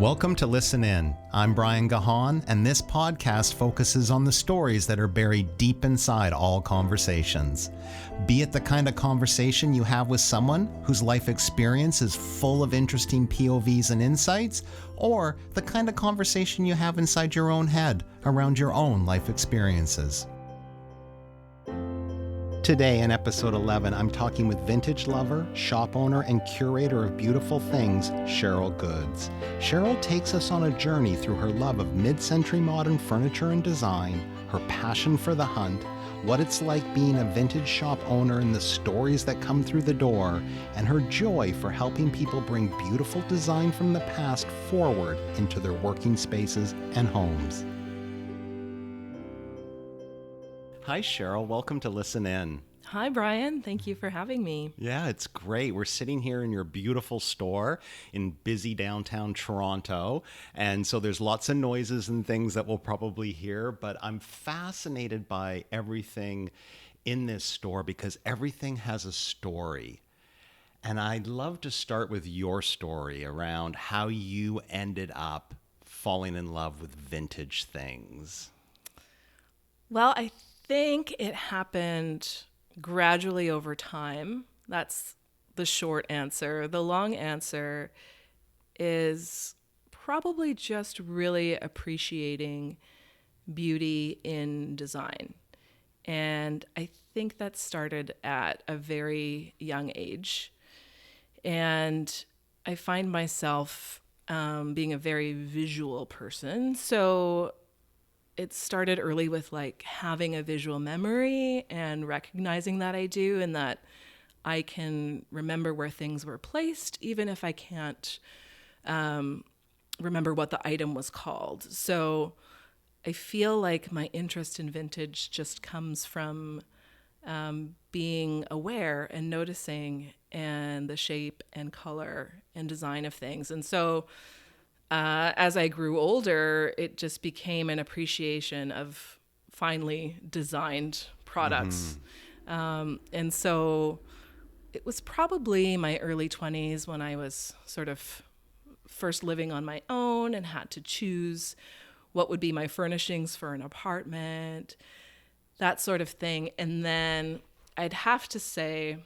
Welcome to listenN. I'm Brian Gahan, and this podcast focuses on the stories that are buried deep inside all conversations. Be it the kind of conversation you have with someone whose life experience is full of interesting POVs and insights, or the kind of conversation you have inside your own head around your own life experiences. Today in episode 11, I'm talking with vintage lover, shop owner, and curator of beautiful things, Cheryl Gudz. Cheryl takes us on a journey through her love of mid-century modern furniture and design, her passion for the hunt, what it's like being a vintage shop owner and the stories that come through the door, and her joy for helping people bring beautiful design from the past forward into their working spaces and homes. Hi, Cheryl. Welcome to listenN. Hi, Brian. Thank you for having me. Yeah, it's great. We're sitting here in your beautiful store in busy downtown Toronto. And so there's lots of noises and things that we'll probably hear, but I'm fascinated by everything in this store because everything has a story. And I'd love to start with your story around how you ended up falling in love with vintage things. Well, I think it happened gradually over time. That's the short answer. The long answer is probably just really appreciating beauty in design. And I think that started at a very young age. And I find myself being a very visual person. So it started early with like having a visual memory and recognizing that I do and that I can remember where things were placed, even if I can't remember what the item was called. So I feel like my interest in vintage just comes from being aware and noticing and the shape and color and design of things. And so as I grew older, it just became an appreciation of finely designed products. And so it was probably my early 20s when I was sort of first living on my own and had to choose what would be my furnishings for an apartment, that sort of thing. And then I'd have to say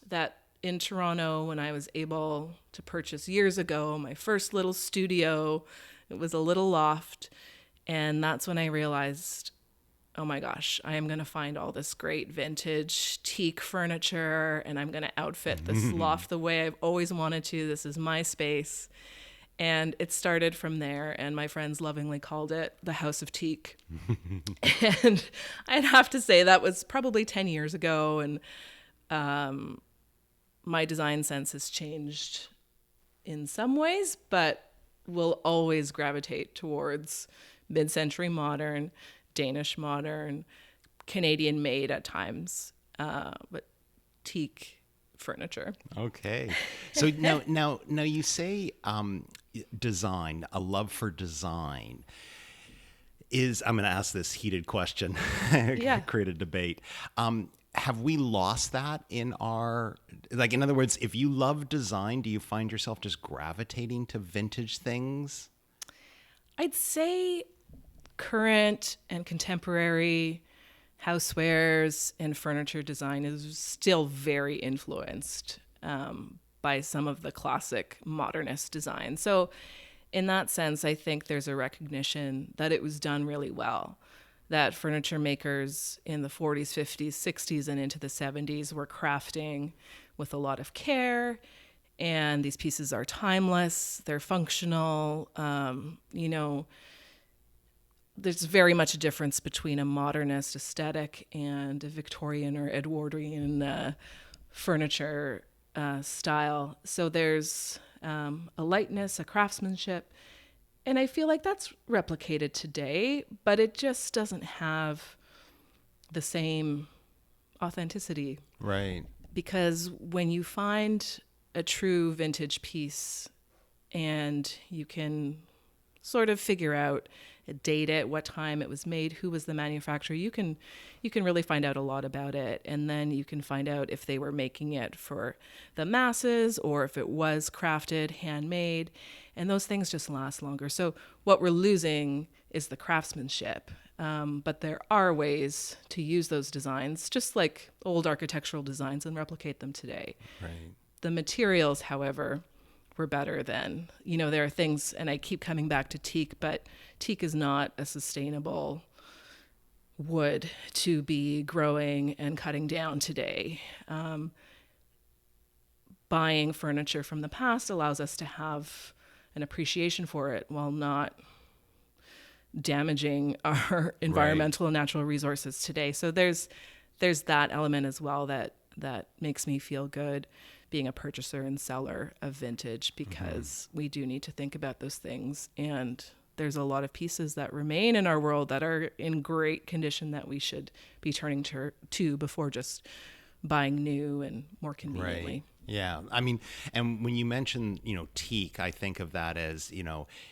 that in Toronto, when I was able to purchase years ago, my first little studio, it was a little loft. And that's when I realized, oh my gosh, I am going to find all this great vintage teak furniture and I'm going to outfit this loft the way I've always wanted to. This is my space. And it started from there. And my friends lovingly called it the House of Teak. And I'd have to say that was probably 10 years ago. And my design sense has changed in some ways, but will always gravitate towards mid-century modern, Danish modern, Canadian made at times, but teak furniture. Okay. So now you say design, a love for design. I'm going to ask this heated question, create a debate. Have we lost that in in other words, if you love design, do you find yourself just gravitating to vintage things? I'd say current and contemporary housewares and furniture design is still very influenced by some of the classic modernist design. So in that sense, I think there's a recognition that it was done really well, that furniture makers in the 40s, 50s, 60s, and into the 70s were crafting with a lot of care. And these pieces are timeless, they're functional. There's very much a difference between a modernist aesthetic and a Victorian or Edwardian furniture style. So there's a lightness, a craftsmanship. And I feel like that's replicated today, but it just doesn't have the same authenticity. Right. Because when you find a true vintage piece and you can sort of figure out, date it, what time it was made, who was the manufacturer, you can really find out a lot about it. And then you can find out if they were making it for the masses or if it was crafted, handmade, and those things just last longer. So what we're losing is the craftsmanship. But there are ways to use those designs, just like old architectural designs, and replicate them today. Right. The materials, however, were better then. There are things, and I keep coming back to teak, but teak is not a sustainable wood to be growing and cutting down today. Buying furniture from the past allows us to have an appreciation for it while not damaging our environmental and natural resources today. So there's that element as well that makes me feel good being a purchaser and seller of vintage, because we do need to think about those things. And there's a lot of pieces that remain in our world that are in great condition that we should be turning to before just buying new and more conveniently. Right. Yeah. I mean, and when you mention, teak, I think of that as,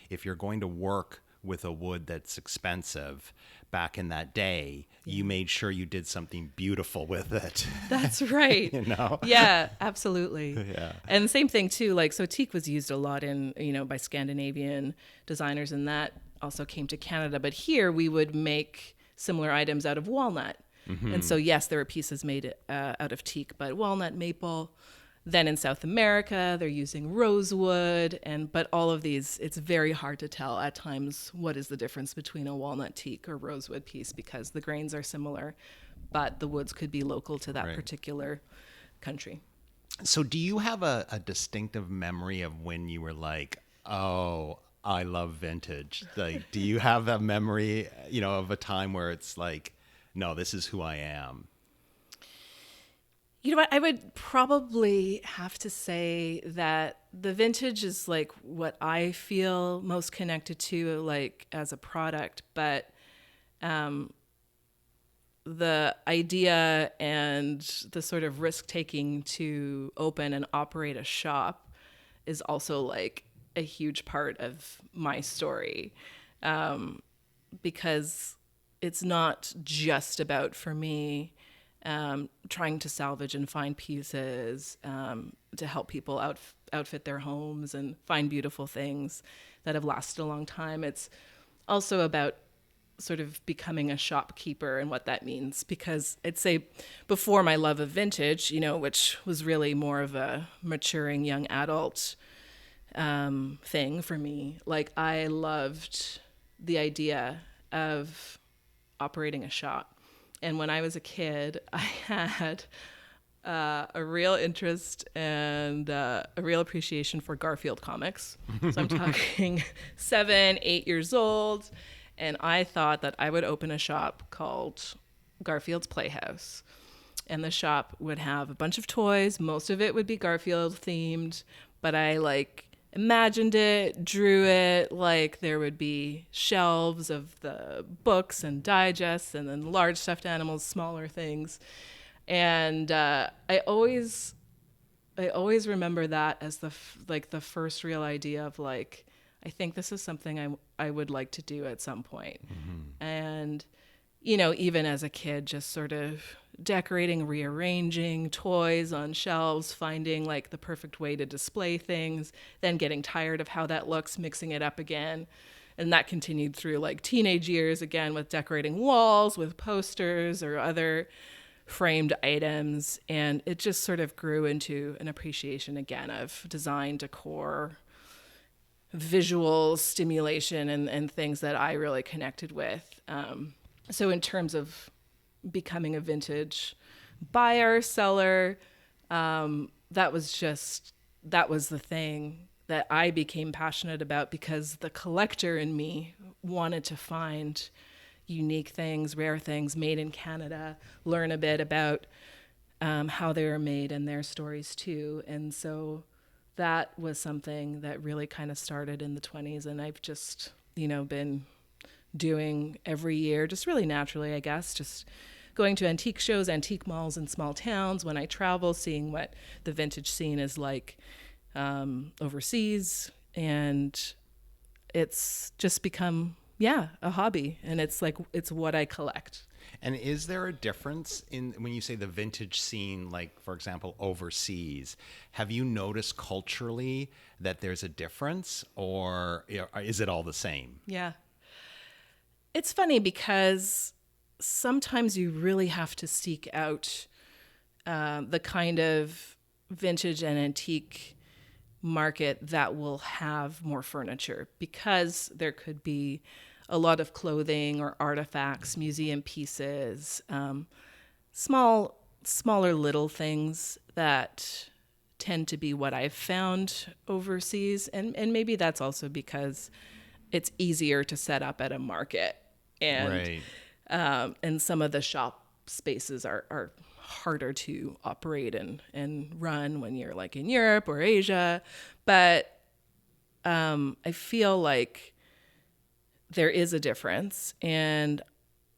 if you're going to work with a wood that's expensive back in that day, you made sure you did something beautiful with it. That's right. Yeah, absolutely. Yeah. And the same thing too, so teak was used a lot in, by Scandinavian designers, and that also came to Canada. But here we would make similar items out of walnut. And so, yes, there were pieces made out of teak, but walnut, maple. Then in South America, they're using rosewood, but all of these, it's very hard to tell at times what is the difference between a walnut, teak, or rosewood piece, because the grains are similar, but the woods could be local to that particular country. So do you have a distinctive memory of when you were like, oh, I love vintage? Like, do you have that memory, of a time where it's like, no, this is who I am? You know what? I would probably have to say that the vintage is like what I feel most connected to, like as a product. But the idea and the sort of risk taking to open and operate a shop is also like a huge part of my story, because it's not just about, for me, trying to salvage and find pieces to help people outfit their homes and find beautiful things that have lasted a long time. It's also about sort of becoming a shopkeeper and what that means, because I'd say before my love of vintage, which was really more of a maturing young adult thing for me, like I loved the idea of operating a shop. And when I was a kid, I had a real interest and a real appreciation for Garfield comics. So I'm talking 7, 8 years old. And I thought that I would open a shop called Garfield's Playhouse. And the shop would have a bunch of toys. Most of it would be Garfield themed. But I imagined it, drew it, there would be shelves of the books and digests, and then large stuffed animals, smaller things. And I always remember that as the first real idea of I think this is something I would like to do at some point. And, even as a kid, just sort of decorating, rearranging toys on shelves, finding the perfect way to display things, then getting tired of how that looks, mixing it up again. And that continued through teenage years, again, with decorating walls with posters or other framed items. And it just sort of grew into an appreciation again of design, decor, visual stimulation, and things that I really connected with. So in terms of becoming a vintage buyer, seller, that was the thing that I became passionate about, because the collector in me wanted to find unique things, rare things made in Canada, learn a bit about how they were made and their stories too. And so that was something that really kind of started in the 20s, and I've just, been doing every year, just really naturally, I guess, just going to antique shows, antique malls in small towns when I travel, seeing what the vintage scene is like overseas. And it's just become, yeah, a hobby. And it's like, it's what I collect. And is there a difference in when you say the vintage scene, like, for example, overseas? Have you noticed culturally that there's a difference, or is it all the same? Yeah. It's funny because sometimes you really have to seek out the kind of vintage and antique market that will have more furniture, because there could be a lot of clothing or artifacts, museum pieces, smaller little things that tend to be what I've found overseas. And maybe that's also because it's easier to set up at a market, and Right. and some of the shop spaces are harder to operate and run when you're like in Europe or Asia. But I feel like there is a difference, and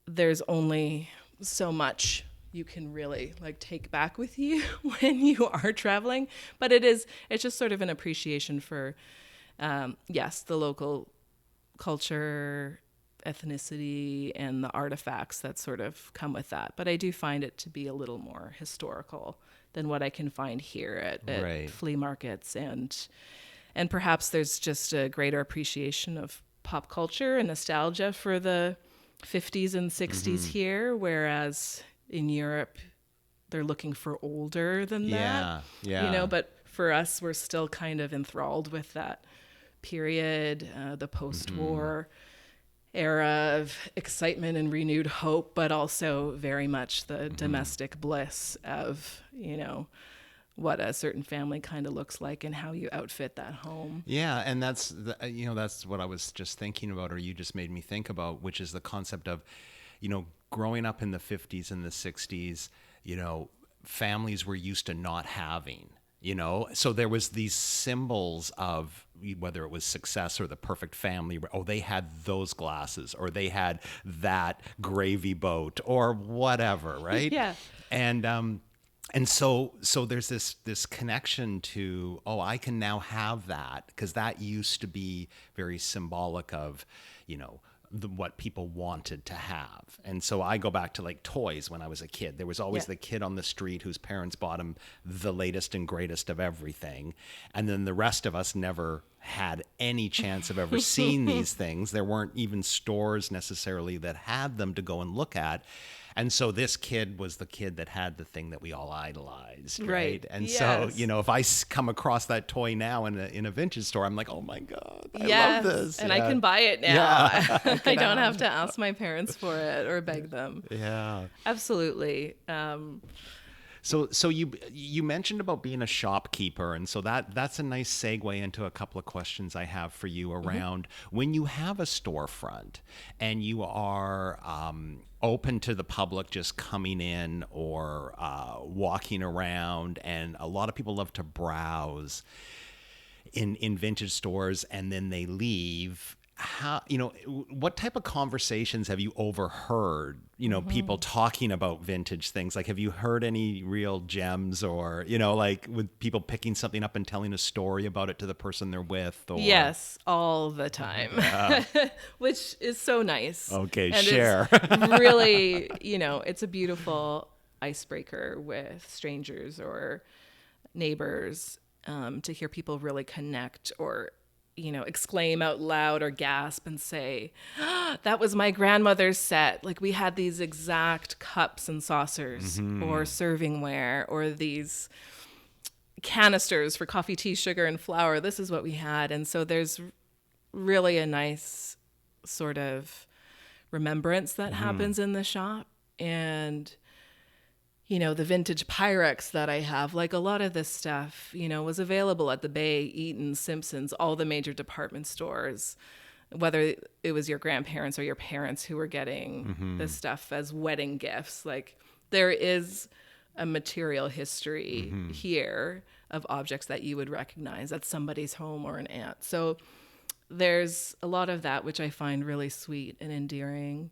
there's only so much you can really like take back with you when you are traveling. But it's just sort of an appreciation for, yes, the local culture, ethnicity, and the artifacts that sort of come with that. But I do find it to be a little more historical than what I can find here at Right. flea markets, and perhaps there's just a greater appreciation of pop culture and nostalgia for the 50s and 60s here, whereas in Europe they're looking for older than that. Yeah. But for us, we're still kind of enthralled with that period, the post-war era of excitement and renewed hope, but also very much the domestic bliss of, what a certain family kind of looks like and how you outfit that home. Yeah, and that's that's what I was just thinking about, or you just made me think about, which is the concept of, growing up in the 50s and the 60s, families were used to not having, so there was these symbols of whether it was success or the perfect family. Oh, they had those glasses, or they had that gravy boat, or whatever, right? Yeah. And so there's this connection to, oh, I can now have that, because that used to be very symbolic of, what people wanted to have. And so I go back to like toys when I was a kid. There was always the kid on the street whose parents bought him the latest and greatest of everything. And then the rest of us never had any chance of ever seeing these things. There weren't even stores necessarily that had them to go and look at. And so this kid was the kid that had the thing that we all idolized, right? And so, if I come across that toy now in a vintage store, I'm like, oh my God, I love this. And I can buy it now. Yeah, I don't have to ask my parents for it or beg them. Yeah. Absolutely. So you mentioned about being a shopkeeper, and so that's a nice segue into a couple of questions I have for you around when you have a storefront and you are open to the public just coming in or walking around, and a lot of people love to browse in vintage stores and then they leave. How, what type of conversations have you overheard, people talking about vintage things? Like, have you heard any real gems, or, like with people picking something up and telling a story about it to the person they're with? Or... Yes, all the time, which is so nice. Okay, and share. It's really, it's a beautiful icebreaker with strangers or neighbors, to hear people really connect or exclaim out loud or gasp and say, that was my grandmother's set. Like, we had these exact cups and saucers or servingware, or these canisters for coffee, tea, sugar, and flour. This is what we had. And so there's really a nice sort of remembrance that happens in the shop. And the vintage Pyrex that I have, like a lot of this stuff, was available at the Bay, Eaton, Simpsons, all the major department stores, whether it was your grandparents or your parents who were getting this stuff as wedding gifts. Like, there is a material history here of objects that you would recognize at somebody's home or an aunt. So there's a lot of that, which I find really sweet and endearing.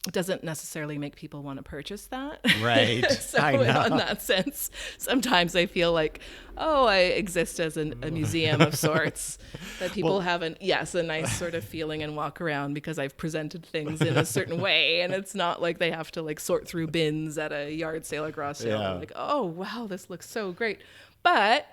doesn't necessarily make people want to purchase that. Right. So I know. in that sense, sometimes I feel like, oh, I exist as a museum of sorts that people have a nice sort of feeling and walk around because I've presented things in a certain way. And it's not like they have to like sort through bins at a yard sale or garage sale. Yeah. Like, oh, wow, this looks so great. But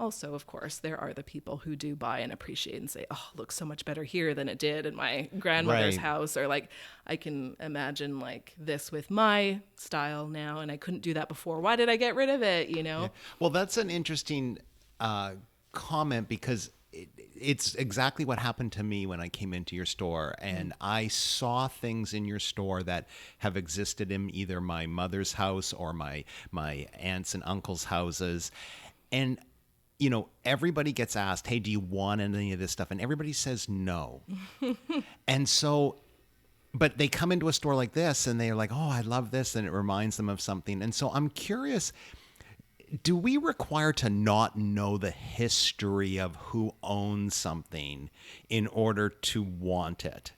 also, of course, there are the people who do buy and appreciate and say, oh, it looks so much better here than it did in my grandmother's Right. house. Or like, I can imagine like this with my style now, and I couldn't do that before. Why did I get rid of it? You know? Yeah. Well, that's an interesting comment because it's exactly what happened to me when I came into your store, and I saw things in your store that have existed in either my mother's house or my aunts and uncles' houses. And you know, everybody gets asked, hey, do you want any of this stuff? And everybody says no. And so, but they come into a store like this and they're like, oh, I love this. And it reminds them of something. And so I'm curious, do we require to not know the history of who owns something in order to want it?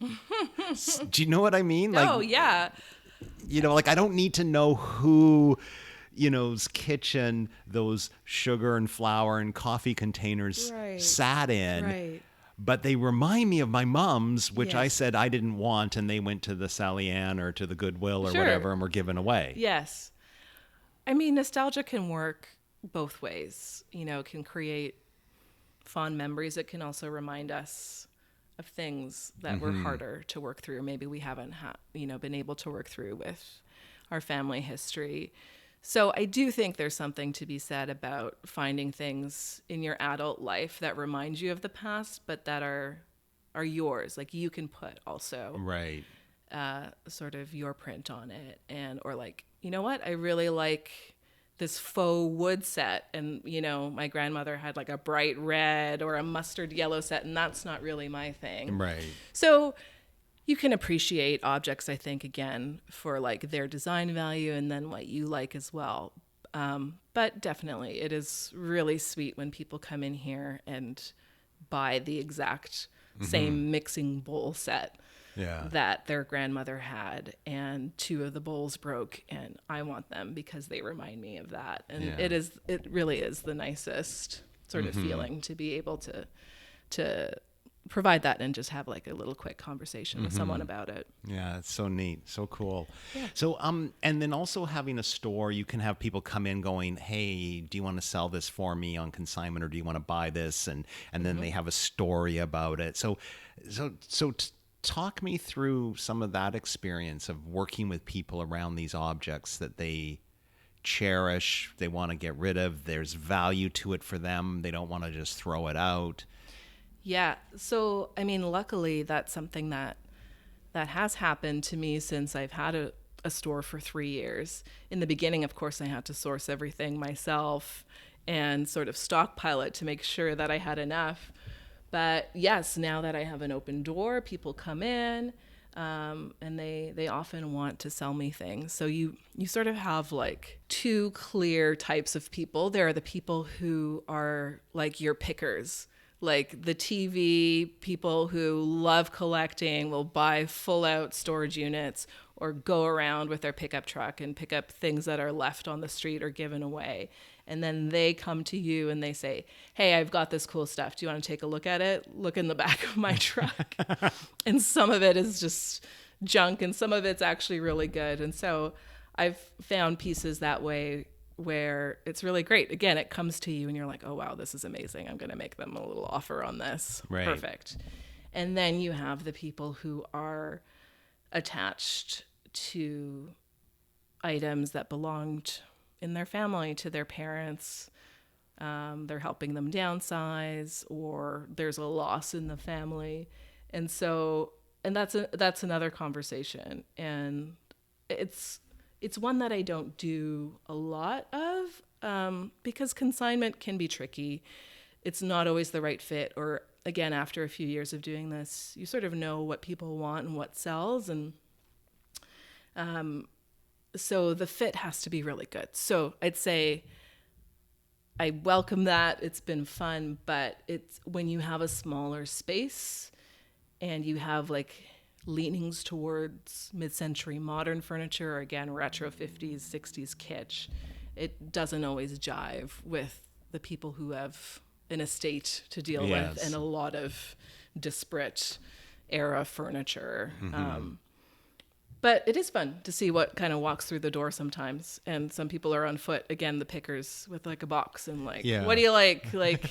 Do you know what I mean? Like, Oh, yeah. you know, like I don't need to know who, you know's kitchen those sugar and flour and coffee containers Right. sat in. Right. But they remind me of my mom's, which I Yes. said I didn't want, and they went to the Sally Ann or to the Goodwill or Sure. whatever and were given away. Yes. I mean, nostalgia can work both ways. You know, it can create fond memories. It can also remind us of things that were harder to work through. Maybe we haven't been able to work through with our family history. So I do think there's something to be said about finding things in your adult life that remind you of the past, but that are yours. Like you can put also Right. sort of your print on it, and or like, you know what, I really like this faux wood set, and you know, my grandmother had like a bright red or a mustard yellow set, and that's not really my thing. Right. So you can appreciate objects, I think, again, for like their design value and then what you like as well. But definitely, it is really sweet when people come in here and buy the exact same mixing bowl set Yeah. that their grandmother had, and 2 of the bowls broke, and I want them because they remind me of that. And Yeah. it really is the nicest sort of feeling to be able to provide that and just have like a little quick conversation with someone about it. Yeah, it's so neat, so cool. Yeah. So, and then also having a store, you can have people come in going, "Hey, do you want to sell this for me on consignment, or do you want to buy this?" And then they have a story about it. So, talk me through some of that experience of working with people around these objects that they cherish, they want to get rid of. There's value to it for them. They don't want to just throw it out. Yeah. So, I mean, luckily that's something that has happened to me since I've had a store for 3 years. In the beginning, of course, I had to source everything myself and sort of stockpile it to make sure that I had enough. But yes, now that I have an open door, people come in, and they often want to sell me things. So you sort of have like 2 clear types of people. There are the people who are like your pickers, like the TV people who love collecting, will buy full out storage units or go around with their pickup truck and pick up things that are left on the street or given away. And then they come to you and they say, hey, I've got this cool stuff. Do you want to take a look at it? Look in the back of my truck. And some of it is just junk and some of it's actually really good. And so I've found pieces that way where it's really great. Again, it comes to you and you're like, oh, wow, this is amazing. I'm going to make them a little offer on this. Right. Perfect. And then you have the people who are attached to items that belonged in their family to their parents. They're helping them downsize, or there's a loss in the family. And so, and that's another conversation. And it's one that I don't do a lot of, because consignment can be tricky. It's not always the right fit, or again, after a few years of doing this, you sort of know what people want and what sells. And so the fit has to be really good. So I'd say I welcome that. It's been fun, but it's when you have a smaller space and you have like leanings towards mid-century modern furniture, or again, retro 50s, 60s kitsch, it doesn't always jive with the people who have an estate to deal with and a lot of disparate era furniture. But it is fun to see what kind of walks through the door sometimes. And some people are on foot, again, the pickers with like a box and like, what do you like? Like,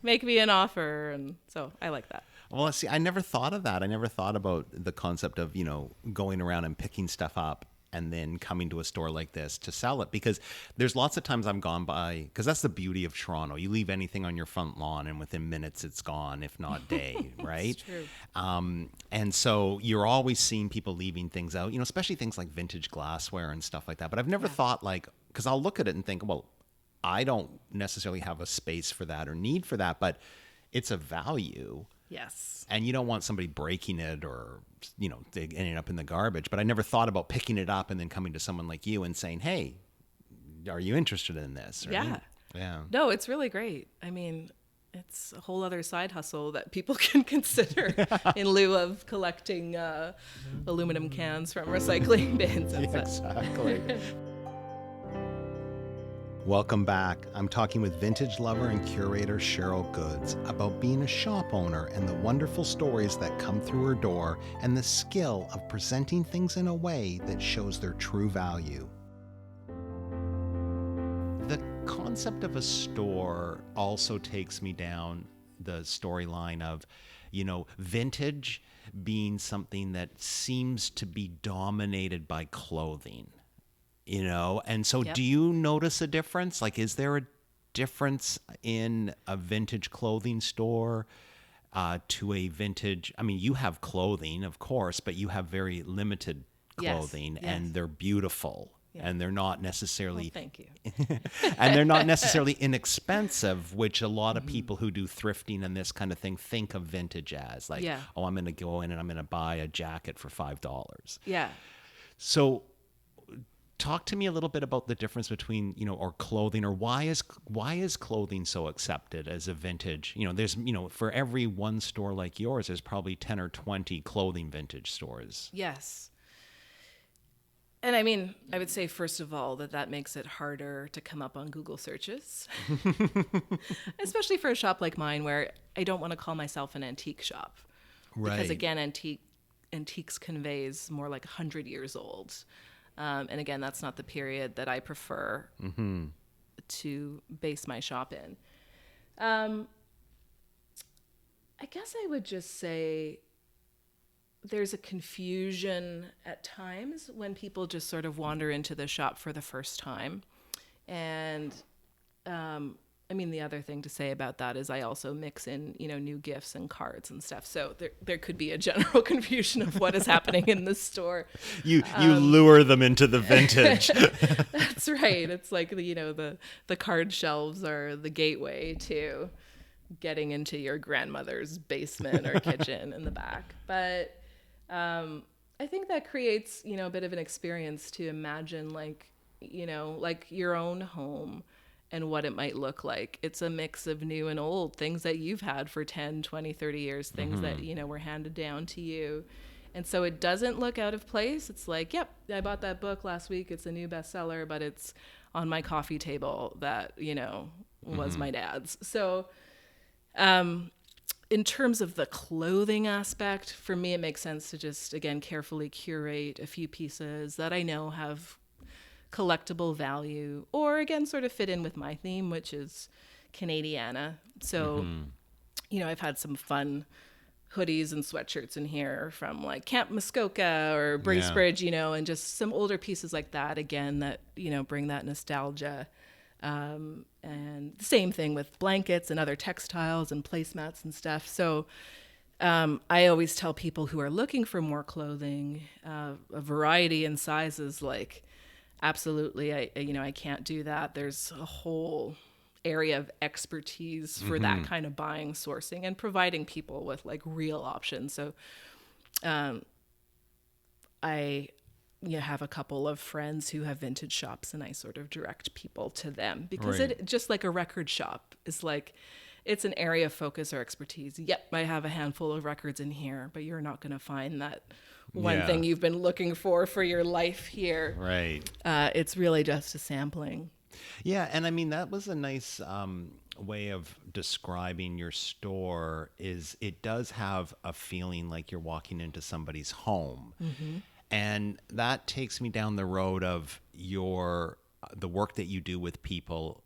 make me an offer. And so I like that. Well, see, I never thought of that. I never thought about the concept of, going around and picking stuff up and then coming to a store like this to sell it, because there's lots of times I've gone by, because that's the beauty of Toronto. You leave anything on your front lawn and within minutes it's gone, if not day, right? It's true. And so you're always seeing people leaving things out, especially things like vintage glassware and stuff like that. But I've never thought because I'll look at it and think, well, I don't necessarily have a space for that or need for that, but it's a value. Yes. And you don't want somebody breaking it or, ending up in the garbage. But I never thought about picking it up and then coming to someone like you and saying, hey, are you interested in this? Right? Yeah. No, it's really great. I mean, it's a whole other side hustle that people can consider in lieu of collecting aluminum cans from recycling bins. And Exactly. Welcome back. I'm talking with vintage lover and curator Cheryl Gudz about being a shop owner and the wonderful stories that come through her door and the skill of presenting things in a way that shows their true value. The concept of a store also takes me down the storyline of, vintage being something that seems to be dominated by clothing. And so do you notice a difference? Like, is there a difference in a vintage clothing store to a vintage? I mean, you have clothing, of course, but you have very limited clothing and they're beautiful and they're not necessarily, thank you. and they're not necessarily inexpensive, which a lot of people who do thrifting and this kind of thing think of vintage as like, oh, I'm going to go in and I'm going to buy a jacket for $5. Yeah. So, talk to me a little bit about the difference between, or clothing, or why is clothing so accepted as a vintage? There's, for every one store like yours, there's probably 10 or 20 clothing vintage stores. Yes. And I mean, I would say, first of all, that makes it harder to come up on Google searches, especially for a shop like mine where I don't want to call myself an antique shop. Right. Because again, antiques conveys more like 100 years old. And again, that's not the period that I prefer to base my shop in. I guess I would just say there's a confusion at times when people just sort of wander into the shop for the first time. And I mean, the other thing to say about that is I also mix in, new gifts and cards and stuff. So there could be a general confusion of what is happening in the store. You lure them into the vintage. That's right. It's like, the card shelves are the gateway to getting into your grandmother's basement or kitchen in the back. But I think that creates, a bit of an experience to imagine like your own home and what it might look like. It's a mix of new and old, things that you've had for 10, 20, 30 years, things that, were handed down to you. And so it doesn't look out of place. It's like, yep, I bought that book last week. It's a new bestseller, but it's on my coffee table that, was my dad's. So in terms of the clothing aspect, for me, it makes sense to just, again, carefully curate a few pieces that I know have collectible value, or again, sort of fit in with my theme, which is Canadiana. So, I've had some fun hoodies and sweatshirts in here from like Camp Muskoka or Bracebridge, and just some older pieces like that, again, that, bring that nostalgia. And the same thing with blankets and other textiles and placemats and stuff. So I always tell people who are looking for more clothing, a variety in sizes, like, absolutely, I can't do that. There's a whole area of expertise for that kind of buying, sourcing, and providing people with like real options. So I have a couple of friends who have vintage shops, and I sort of direct people to them because it just like a record shop is like it's an area of focus or expertise. Yep, I have a handful of records in here, but you're not going to find that one thing you've been looking for your life here. Right. It's really just a sampling. Yeah, and I mean that was a nice way of describing your store. Is it does have a feeling like you're walking into somebody's home, and that takes me down the road of the work that you do with people,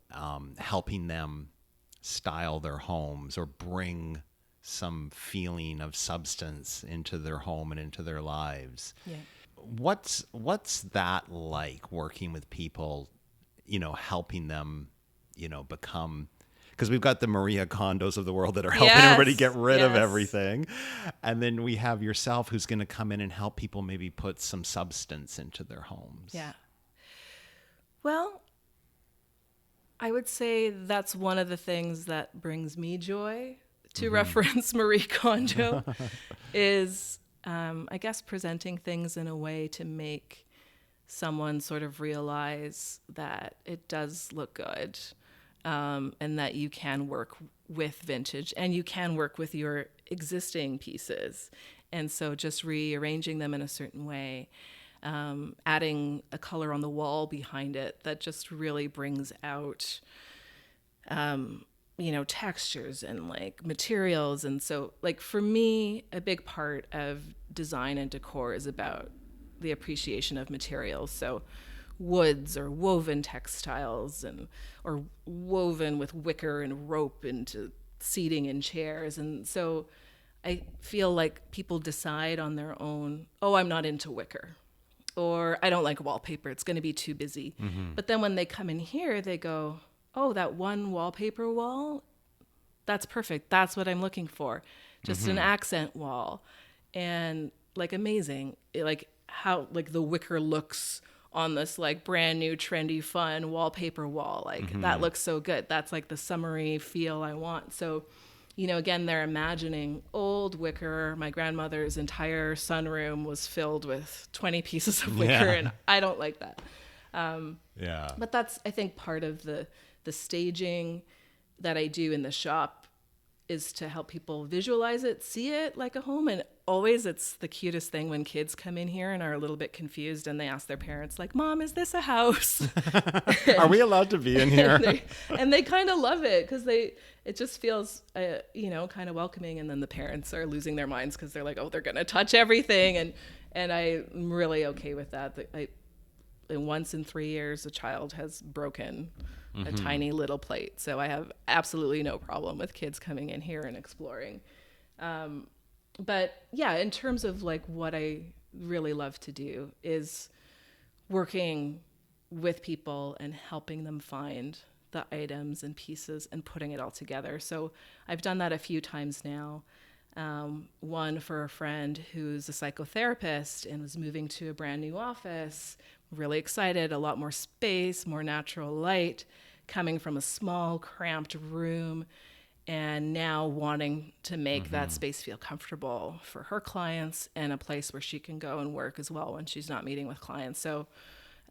helping them style their homes or bring some feeling of substance into their home and into their lives. Yeah. What's that like, working with people, helping them, become, because we've got the Maria Kondos of the world that are helping everybody get rid of everything. And then we have yourself who's going to come in and help people maybe put some substance into their homes. Yeah. Well, I would say that's one of the things that brings me joy, to reference Marie Kondo, is, I guess, presenting things in a way to make someone sort of realize that it does look good, and that you can work with vintage and you can work with your existing pieces. And so just rearranging them in a certain way, adding a color on the wall behind it that just really brings out, textures and like materials. And so like for me, a big part of design and decor is about the appreciation of materials. So woods or woven textiles or woven with wicker and rope into seating in chairs. And so I feel like people decide on their own, oh, I'm not into wicker, or I don't like wallpaper, it's going to be too busy. But then when they come in here, they go, oh, that one wallpaper wall, that's perfect. That's what I'm looking for. Just an accent wall. And like amazing, like how like the wicker looks on this like brand new trendy fun wallpaper wall. Like that looks so good. That's like the summery feel I want. So, again, they're imagining old wicker. My grandmother's entire sunroom was filled with 20 pieces of wicker, and I don't like that. But that's, I think, part of the staging that I do in the shop is to help people visualize it, see it like a home. And always it's the cutest thing when kids come in here and are a little bit confused and they ask their parents, like, Mom, is this a house? Are we allowed to be in here? and they kind of love it because it just feels, kind of welcoming. And then the parents are losing their minds because they're like, oh, they're going to touch everything. And I'm really okay with that. And once in 3 years, a child has broken a tiny little plate. So I have absolutely no problem with kids coming in here and exploring. But yeah, in terms of like what I really love to do is working with people and helping them find the items and pieces and putting it all together. So I've done that a few times now. One for a friend who's a psychotherapist and was moving to a brand new office, really excited, a lot more space, more natural light, coming from a small, cramped room, and now wanting to make that space feel comfortable for her clients and a place where she can go and work as well when she's not meeting with clients. So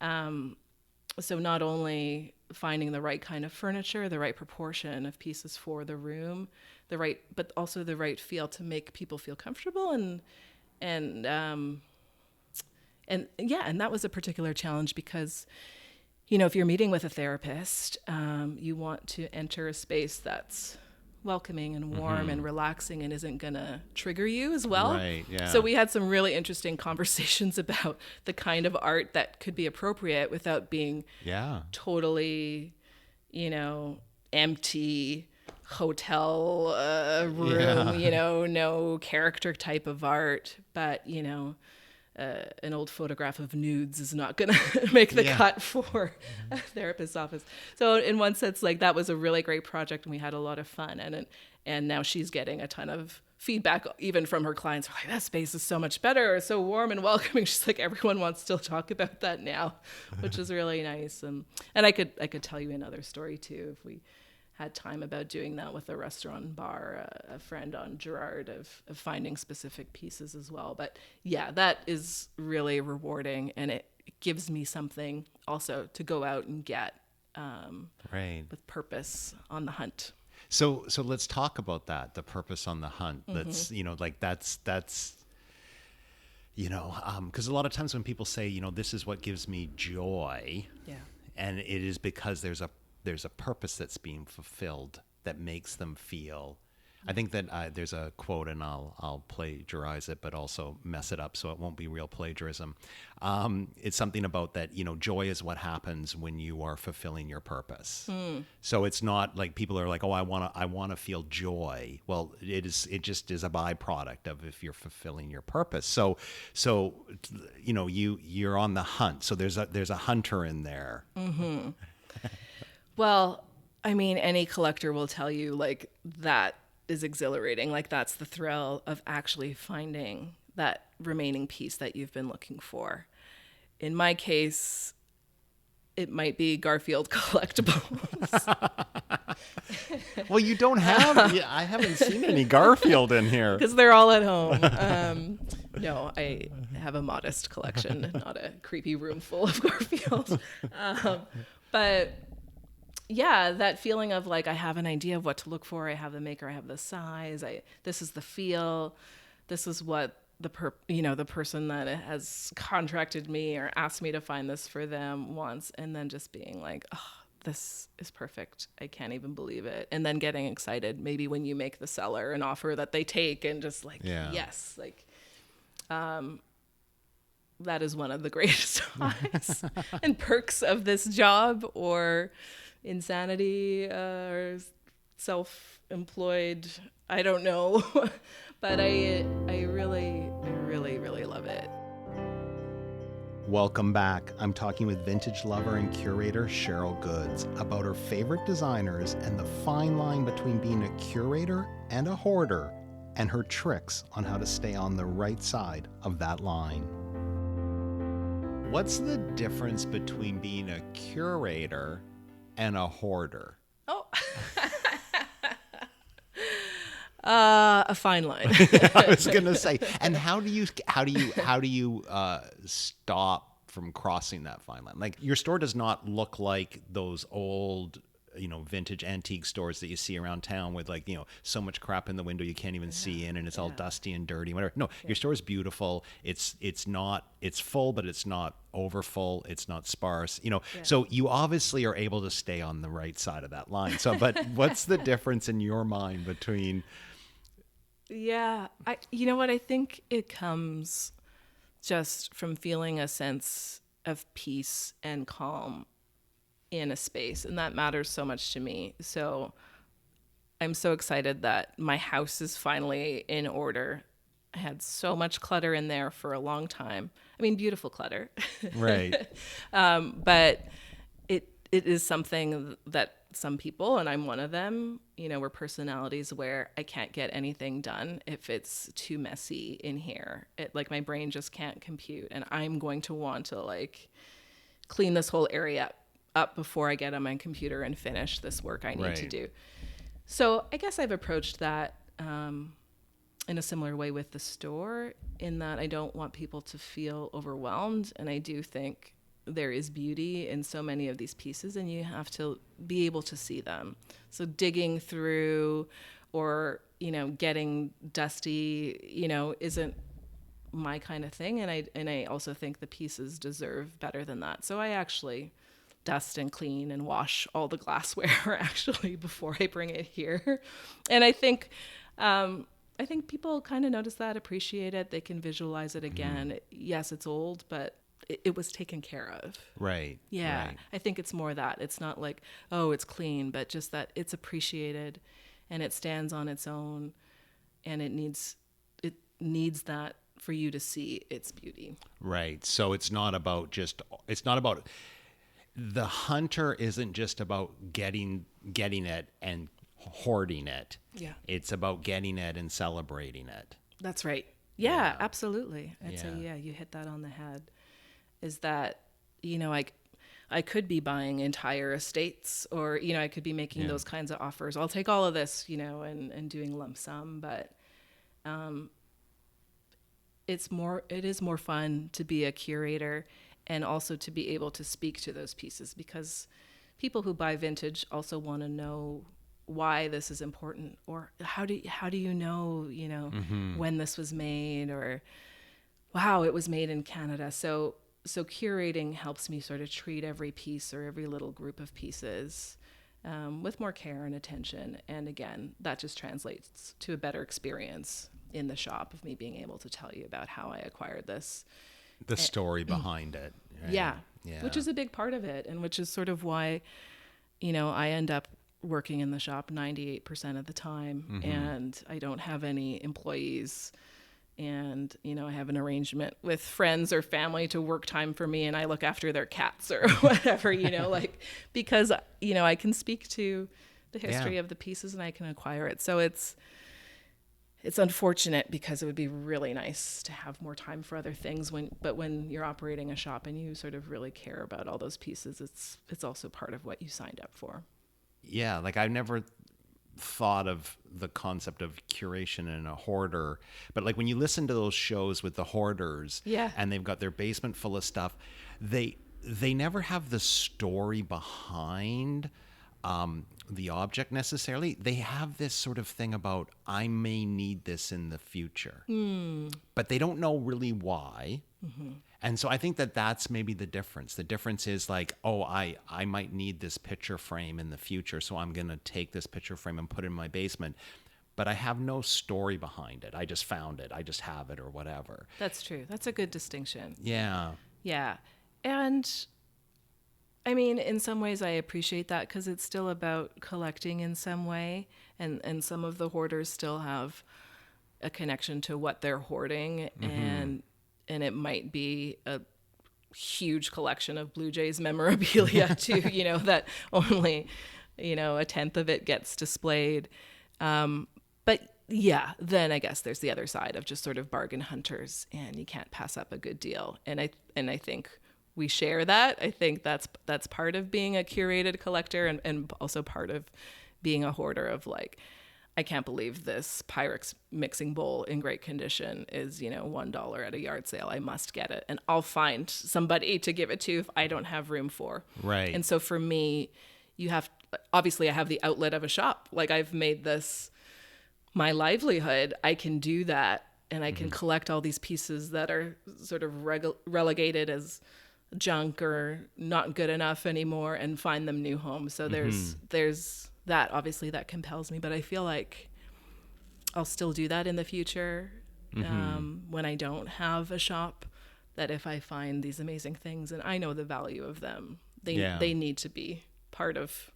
not only finding the right kind of furniture, the right proportion of pieces for the room, but also the right feel to make people feel comfortable. And that was a particular challenge because, if you're meeting with a therapist, you want to enter a space that's welcoming and warm and relaxing and isn't going to trigger you as well. Right, yeah. So we had some really interesting conversations about the kind of art that could be appropriate without being totally, empty hotel room, no character type of art, but, an old photograph of nudes is not going to make the cut for a therapist's office. So in one sense, like that was a really great project and we had a lot of fun. And now she's getting a ton of feedback, even from her clients. Like, that space is so much better, so warm and welcoming. She's like, everyone wants to talk about that now, which is really nice. And I could tell you another story too, if we had time, about doing that with a restaurant and bar, a friend on Gerard, of finding specific pieces as well. But yeah, that is really rewarding, and it gives me something also to go out and get with purpose on the hunt. So let's talk about that, the purpose on the hunt. That's, because a lot of times when people say, this is what gives me joy, Yeah. and it is because there's a purpose that's being fulfilled that makes them feel. I think that there's a quote, and I'll plagiarize it, but also mess it up so it won't be real plagiarism. It's something about that, joy is what happens when you are fulfilling your purpose. So it's not like people are like, oh, I want to feel joy. Well, it just is a byproduct of if you're fulfilling your purpose. So you're on the hunt. So there's a hunter in there. Mm-hmm. Well, I mean, any collector will tell you like that is exhilarating. Like that's the thrill of actually finding that remaining piece that you've been looking for. In my case, it might be Garfield collectibles. Well, you don't have, I haven't seen any Garfield in here. Because they're all at home. No, I have a modest collection, not a creepy room full of Garfields. But yeah, that feeling of like, I have an idea of what to look for. I have the maker, I have the size. This is the feel. This is what the person that has contracted me or asked me to find this for them wants. And then just being like, oh, this is perfect. I can't even believe it. And then getting excited maybe when you make the seller an offer that they take and just like, yes, like, that is one of the greatest highs and perks of this job, or insanity, or self-employed. I don't know, but I really, really love it. Welcome back. I'm talking with vintage lover and curator Cheryl Gudz about her favorite designers and the fine line between being a curator and a hoarder, and her tricks on how to stay on the right side of that line. What's the difference between being a curator and a hoarder? Oh, a fine line. I was gonna say, and how do you stop from crossing that fine line? Like, your store does not look like those old, vintage antique stores that you see around town with like, so much crap in the window you can't even see in, and it's all dusty and dirty, whatever. No, your store is beautiful. It's full, but it's not over full. It's not sparse, so you obviously are able to stay on the right side of that line. So, but what's the difference in your mind between? Yeah, you know what? I think it comes just from feeling a sense of peace and calm in a space, and that matters so much to me. So I'm so excited that my house is finally in order. I had so much clutter in there for a long time. I mean, beautiful clutter. Right. But it is something that some people, and I'm one of them, we're personalities where I can't get anything done if it's too messy in here. Like my brain just can't compute, and I'm going to want to like clean this whole area up before I get on my computer and finish this work I need to do. So I guess I've approached that in a similar way with the store, in that I don't want people to feel overwhelmed. And I do think there is beauty in so many of these pieces, and you have to be able to see them. So digging through or, getting dusty, isn't my kind of thing. And I also think the pieces deserve better than that. So I actually dust and clean and wash all the glassware actually before I bring it here. And I think people kind of notice that, appreciate it. They can visualize it again. Mm-hmm. Yes, it's old, but it was taken care of. Right. Yeah. Right. I think it's more that. It's not like, oh, it's clean, but just that it's appreciated and it stands on its own, and it needs that for you to see its beauty. Right. So it's not about the hunter isn't just about getting it and hoarding it. Yeah. It's about getting it and celebrating it. That's right. Yeah. Absolutely. I'd say, you hit that on the head. Is that, I could be buying entire estates, or, I could be making those kinds of offers. I'll take all of this, and doing lump sum, but it is more fun to be a curator, and also to be able to speak to those pieces, because people who buy vintage also want to know why this is important, or how do you know, when this was made, or wow, it was made in Canada. So curating helps me sort of treat every piece or every little group of pieces with more care and attention. And again, that just translates to a better experience in the shop of me being able to tell you about how I acquired this. The story behind it. Right? Yeah. Yeah. Which is a big part of it, and which is sort of why, I end up working in the shop 98% of the time, and I don't have any employees. And, I have an arrangement with friends or family to work time for me, and I look after their cats or whatever, because, I can speak to the history of the pieces and I can acquire it. So it's unfortunate, because it would be really nice to have more time for other things but when you're operating a shop and you sort of really care about all those pieces, it's also part of what you signed up for. Yeah. Like, I've never thought of the concept of curation and a hoarder, but like when you listen to those shows with the hoarders, and they've got their basement full of stuff, they never have the story behind the object necessarily. They have this sort of thing about, I may need this in the future, but they don't know really why. And so I think that's maybe the difference. The difference is like, oh, I might need this picture frame in the future, so I'm going to take this picture frame and put it in my basement. But I have no story behind it. I just found it. I just have it or whatever. That's true. That's a good distinction. Yeah. Yeah. And I mean, in some ways I appreciate that, because it's still about collecting in some way. And some of the hoarders still have a connection to what they're hoarding. And it might be a huge collection of Blue Jays memorabilia too, that only, a tenth of it gets displayed. But yeah, then I guess there's the other side of just sort of bargain hunters, and you can't pass up a good deal. And I think we share that. I think that's part of being a curated collector, and also part of being a hoarder, of like, I can't believe this Pyrex mixing bowl in great condition is, $1 at a yard sale. I must get it. And I'll find somebody to give it to if I don't have room for. Right. And so for me, obviously I have the outlet of a shop. Like, I've made this my livelihood. I can do that, and I can collect all these pieces that are sort of relegated as junk or not good enough anymore, and find them new homes. So there's that, obviously, that compels me, but I feel like I'll still do that in the future, when I don't have a shop, that if I find these amazing things and I know the value of them, they need to be part of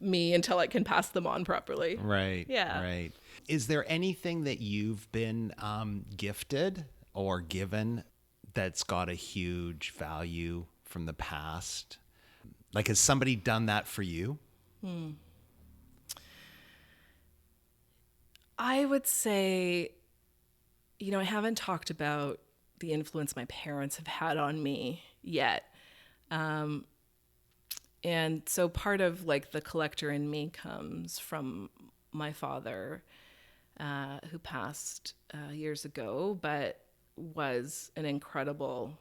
me until I can pass them on properly. Right. Yeah. Right. Is there anything that you've been gifted or given that's got a huge value from the past? Like, has somebody done that for you? I would say, I haven't talked about the influence my parents have had on me yet. And so part of like the collector in me comes from my father, who passed years ago, but was an incredible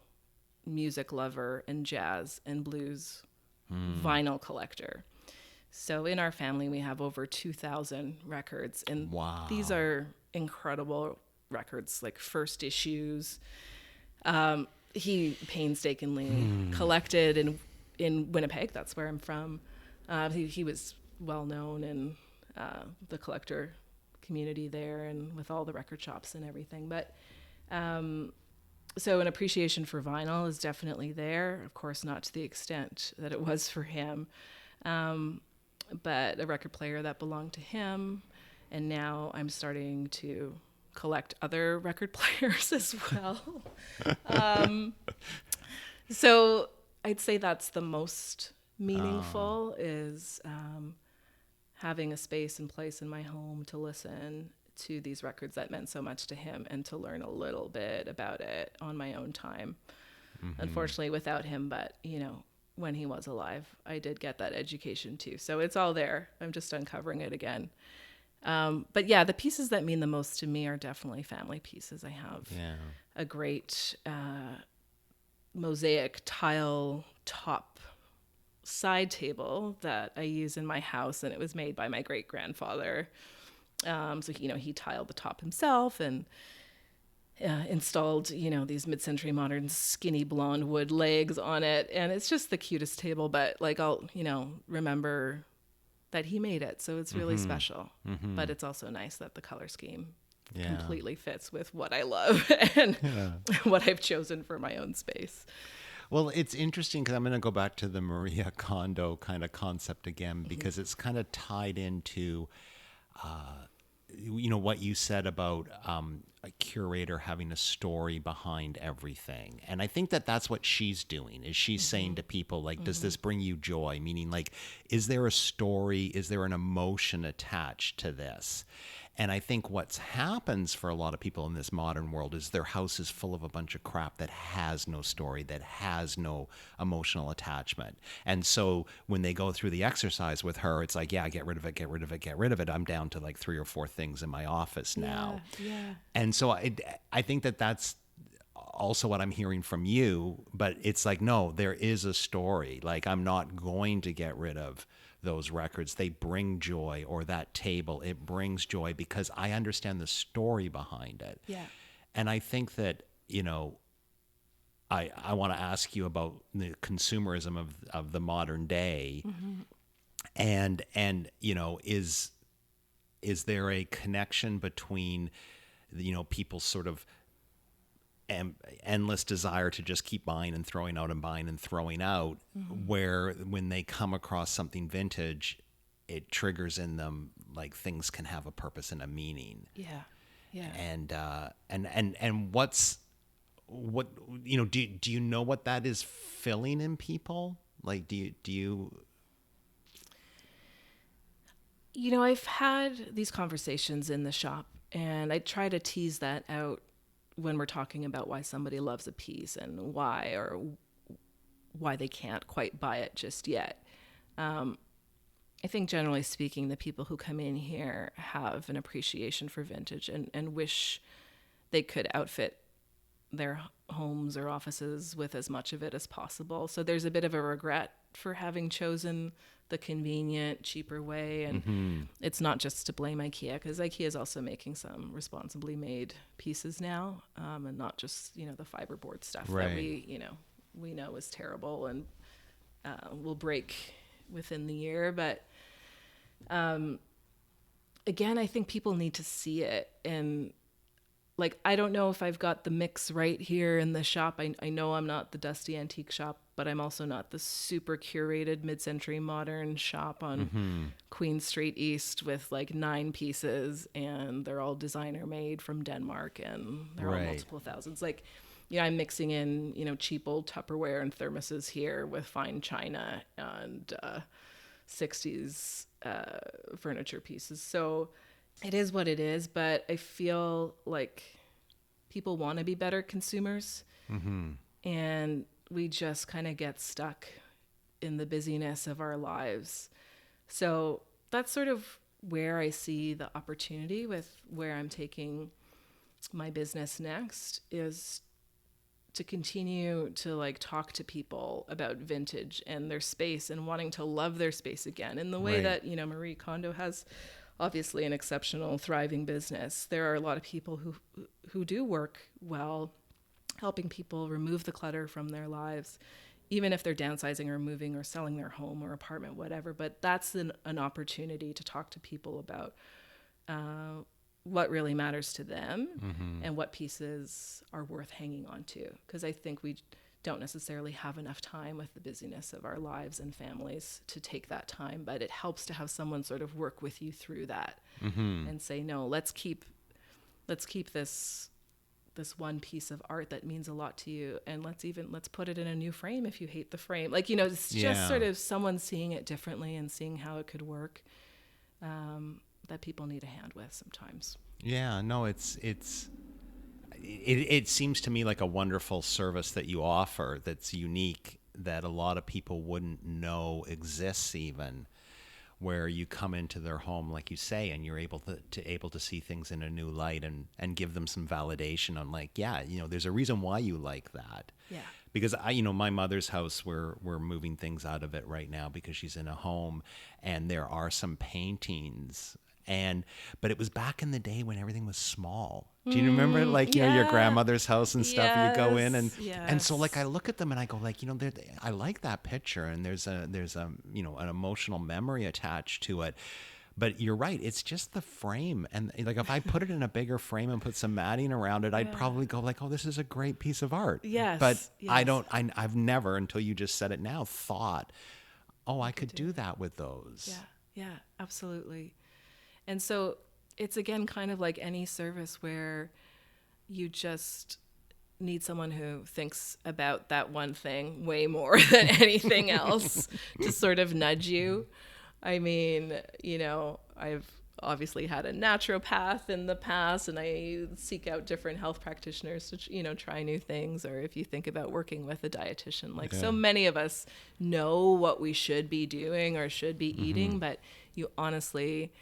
music lover and jazz and blues vinyl collector. So in our family, we have over 2,000 records, and these are incredible records, like first issues. He painstakingly collected in Winnipeg. That's where I'm from. He was well known in the collector community there, and with all the record shops and everything. But so an appreciation for vinyl is definitely there. Of course, not to the extent that it was for him. But a record player that belonged to him, and now I'm starting to collect other record players as well. So I'd say that's the most meaningful, is having a space and place in my home to listen to these records that meant so much to him, and to learn a little bit about it on my own time. Unfortunately, without him, but when he was alive, I did get that education too. So it's all there. I'm just uncovering it again. But yeah, the pieces that mean the most to me are definitely family pieces. I have a great mosaic tile top side table that I use in my house, and it was made by my great grandfather. So he tiled the top himself and installed these mid-century modern skinny blonde wood legs on it, and it's just the cutest table. But like I'll remember that he made it, so it's really special. But it's also nice that the color scheme completely fits with what I love and what I've chosen for my own space. Well, it's interesting because I'm going to go back to the Maria Kondo kind of concept again, because it's kind of tied into, what you said about a curator having a story behind everything. And I think that that's what she's doing, is she's saying to people, like, does this bring you joy? Meaning, like, is there a story? Is there an emotion attached to this? And I think what happens for a lot of people in this modern world is their house is full of a bunch of crap that has no story, that has no emotional attachment. And so when they go through the exercise with her, it's like, yeah, get rid of it, get rid of it, get rid of it. I'm down to like 3 or 4 things in my office now. Yeah. And so I think that that's also what I'm hearing from you, but it's like, no, there is a story. Like, I'm not going to get rid of those records. They bring joy, or that table, it brings joy because I understand the story behind it. Yeah. And I think that, I want to ask you about the consumerism of the modern day. And is there a connection between, people's sort of endless desire to just keep buying and throwing out and buying and throwing out, where when they come across something vintage, it triggers in them like things can have a purpose and a meaning. Yeah. And do you know what that is filling in people? Like, do you I've had these conversations in the shop, and I try to tease that out when we're talking about why somebody loves a piece and why they can't quite buy it just yet. I think generally speaking, the people who come in here have an appreciation for vintage and wish they could outfit their homes or offices with as much of it as possible. So there's a bit of a regret for having chosen the convenient, cheaper way. And it's not just to blame IKEA, because IKEA is also making some responsibly made pieces now, and not just, the fiberboard stuff that we know is terrible and will break within the year. But again, I think people need to see it. And like, I don't know if I've got the mix right here in the shop. I know I'm not the dusty antique shop, but I'm also not the super curated mid-century modern shop on Queen Street East with like 9 pieces, and they're all designer made from Denmark, and they're all multiple thousands. Like, I'm mixing in, cheap old Tupperware and thermoses here with fine china and 60s furniture pieces. So it is what it is, but I feel like people want to be better consumers, and we just kind of get stuck in the busyness of our lives. So that's sort of where I see the opportunity with where I'm taking my business next, is to continue to like talk to people about vintage and their space and wanting to love their space again in the way that, Marie Kondo has obviously an exceptional, thriving business. There are a lot of people who do work well, helping people remove the clutter from their lives, even if they're downsizing or moving or selling their home or apartment, whatever. But that's an opportunity to talk to people about what really matters to them and what pieces are worth hanging on to. Because I think we don't necessarily have enough time with the busyness of our lives and families to take that time, but it helps to have someone sort of work with you through that and say, no, let's keep this one piece of art that means a lot to you, and let's put it in a new frame if you hate the frame. Like, it's just sort of someone seeing it differently and seeing how it could work, that people need a hand with sometimes. Yeah, no, it seems to me like a wonderful service that you offer that's unique, that a lot of people wouldn't know exists even, where you come into their home, like you say, and you're able to see things in a new light and give them some validation on, like, there's a reason why you like that. Yeah. because my mother's house, we're moving things out of it right now because she's in a home, and there are some paintings. But it was back in the day when everything was small. Do you remember, like, your grandmother's house and stuff? And you go in and so, like, I look at them and I go, like, I like that picture, and there's a an emotional memory attached to it. But you're right, it's just the frame. And like, if I put it in a bigger frame and put some matting around it, I'd probably go like, oh, this is a great piece of art. Yes. But I've never, until you just said it now, thought, oh, I could do that with those. Yeah, absolutely. And so it's, again, kind of like any service where you just need someone who thinks about that one thing way more than anything else to sort of nudge you. I mean, I've obviously had a naturopath in the past, and I seek out different health practitioners to, try new things. Or if you think about working with a dietitian, so many of us know what we should be doing or should be eating, but you honestly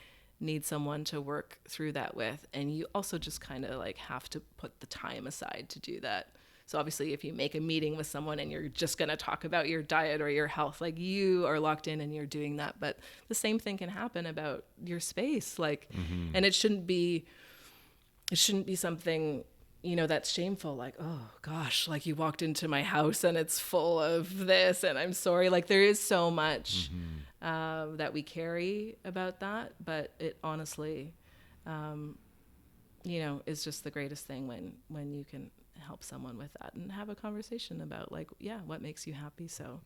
need someone to work through that with. And you also just kind of like have to put the time aside to do that. So obviously, if you make a meeting with someone and you're just going to talk about your diet or your health, like, you are locked in and you're doing that. But the same thing can happen about your space. Like, and it shouldn't be something, that's shameful. Like, oh gosh, like, you walked into my house and it's full of this and I'm sorry. Like, there is so much that we carry about that, but it honestly, is just the greatest thing when you can help someone with that and have a conversation about, like, what makes you happy. So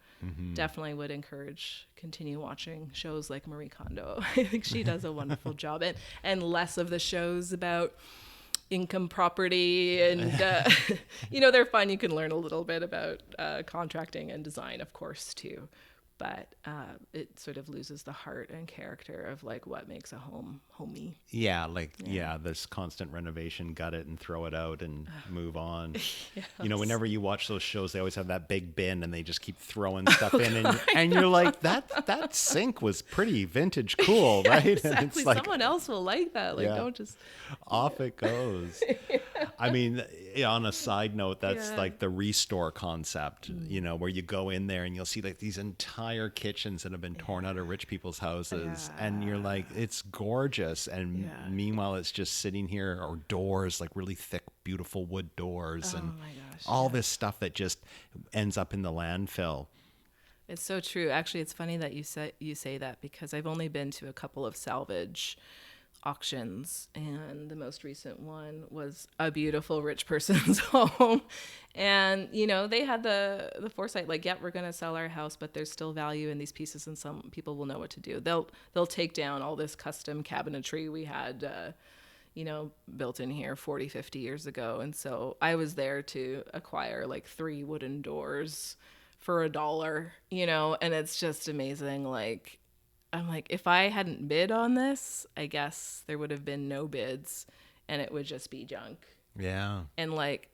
definitely would encourage continue watching shows like Marie Kondo. I think she does a wonderful job, and less of the shows about income property and they're fun. You can learn a little bit about contracting and design, of course, too, but it sort of loses the heart and character of, like, what makes a home homey. This constant renovation, gut it and throw it out and move on. Yes. Whenever you watch those shows, they always have that big bin and they just keep throwing stuff in, and you're like, that sink was pretty vintage cool, right? Exactly. And it's like, someone else will like that. Like, don't just off it goes. I mean, on a side note, that's like the restore concept, where you go in there and you'll see, like, these entire kitchens that have been torn out of rich people's houses, and you're like, it's gorgeous, and meanwhile it's just sitting here, or doors, like really thick, beautiful wood doors, and all this stuff that just ends up in the landfill. It's so true. Actually, it's funny that you say that, because I've only been to a couple of salvage auctions, and the most recent one was a beautiful rich person's home, and they had the foresight, like, we're going to sell our house, but there's still value in these pieces, and some people will know what to do. They'll take down all this custom cabinetry we had built in here 40-50 years ago. And so I was there to acquire, like, 3 wooden doors for $1, and it's just amazing. Like, I'm like, if I hadn't bid on this, I guess there would have been no bids and it would just be junk. Yeah. And, like,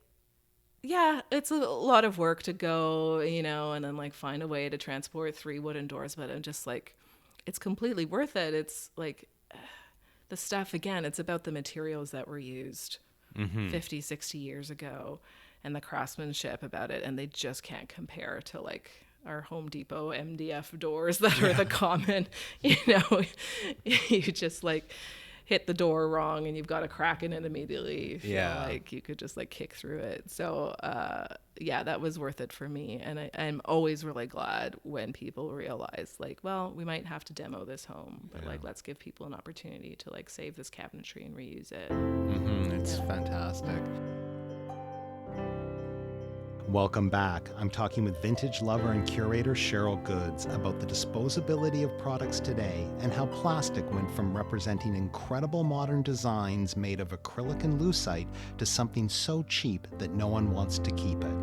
it's a lot of work to go, and then, like, find a way to transport 3 wooden doors. But I'm just like, it's completely worth it. It's like, the stuff, again, it's about the materials that were used 50, 60 years ago, and the craftsmanship about it. And they just can't compare to, like, our Home Depot MDF doors that are the common, you just, like, hit the door wrong and you've got a crack in it immediately. You feel like you could just, like, kick through it. So, that was worth it for me. And I'm always really glad when people realize, like, well, we might have to demo this home, but like, let's give people an opportunity to, like, save this cabinetry and reuse it. It's fantastic. Welcome back. I'm talking with vintage lover and curator Cheryl Gudz about the disposability of products today and how plastic went from representing incredible modern designs made of acrylic and lucite to something so cheap that no one wants to keep it.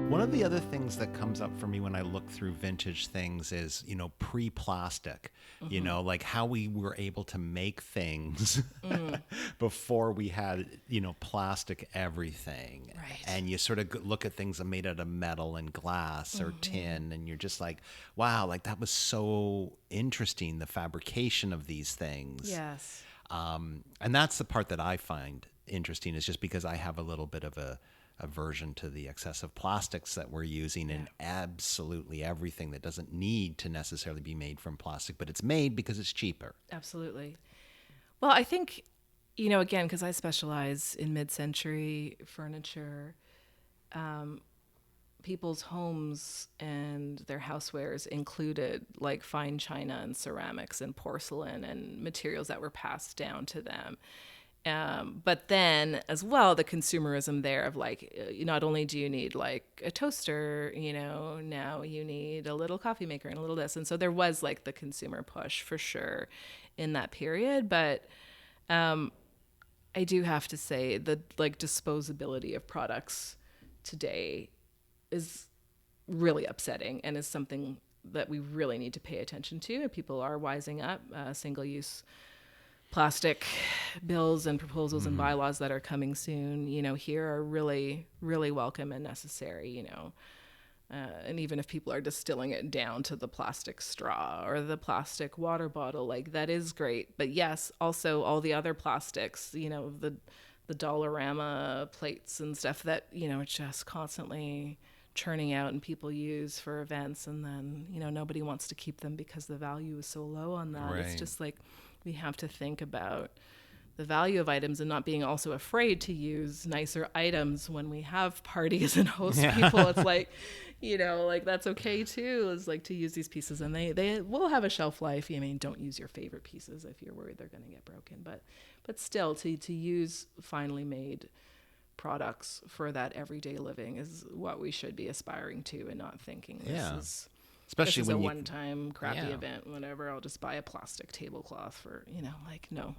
One of the other things that comes up for me when I look through vintage things is, pre-plastic, like how we were able to make things before we had, plastic everything. Right. And you sort of look at things made out of metal and glass or tin, and you're just like, wow, like, that was so interesting, the fabrication of these things. Yes. And that's the part that I find interesting, is just because I have a little bit of a aversion to the excessive plastics that we're using in absolutely everything that doesn't need to necessarily be made from plastic, but it's made because it's cheaper. Absolutely. Well, I think, again, because I specialize in mid-century furniture, people's homes and their housewares included like fine china and ceramics and porcelain and materials that were passed down to them. But then as well, the consumerism there of like, not only do you need like a toaster, now you need a little coffee maker and a little this. And so there was like the consumer push for sure in that period. But I do have to say the like disposability of products today is really upsetting and is something that we really need to pay attention to. People are wising up. Single-use plastic bills and proposals and bylaws that are coming soon, here are really, really welcome and necessary, and even if people are distilling it down to the plastic straw or the plastic water bottle, like that is great. But yes, also all the other plastics, the Dollarama plates and stuff that, are just constantly churning out and people use for events, and then nobody wants to keep them because the value is so low on that. It's just like we have to think about the value of items and not being also afraid to use nicer items when we have parties and host people. It's like, like that's okay too, is like to use these pieces, and they will have a shelf life. I mean, don't use your favorite pieces if you're worried they're going to get broken, but still to use finely made products for that everyday living is what we should be aspiring to, and not thinking especially this is when a you, one-time crappy event, whatever, I'll just buy a plastic tablecloth for, no.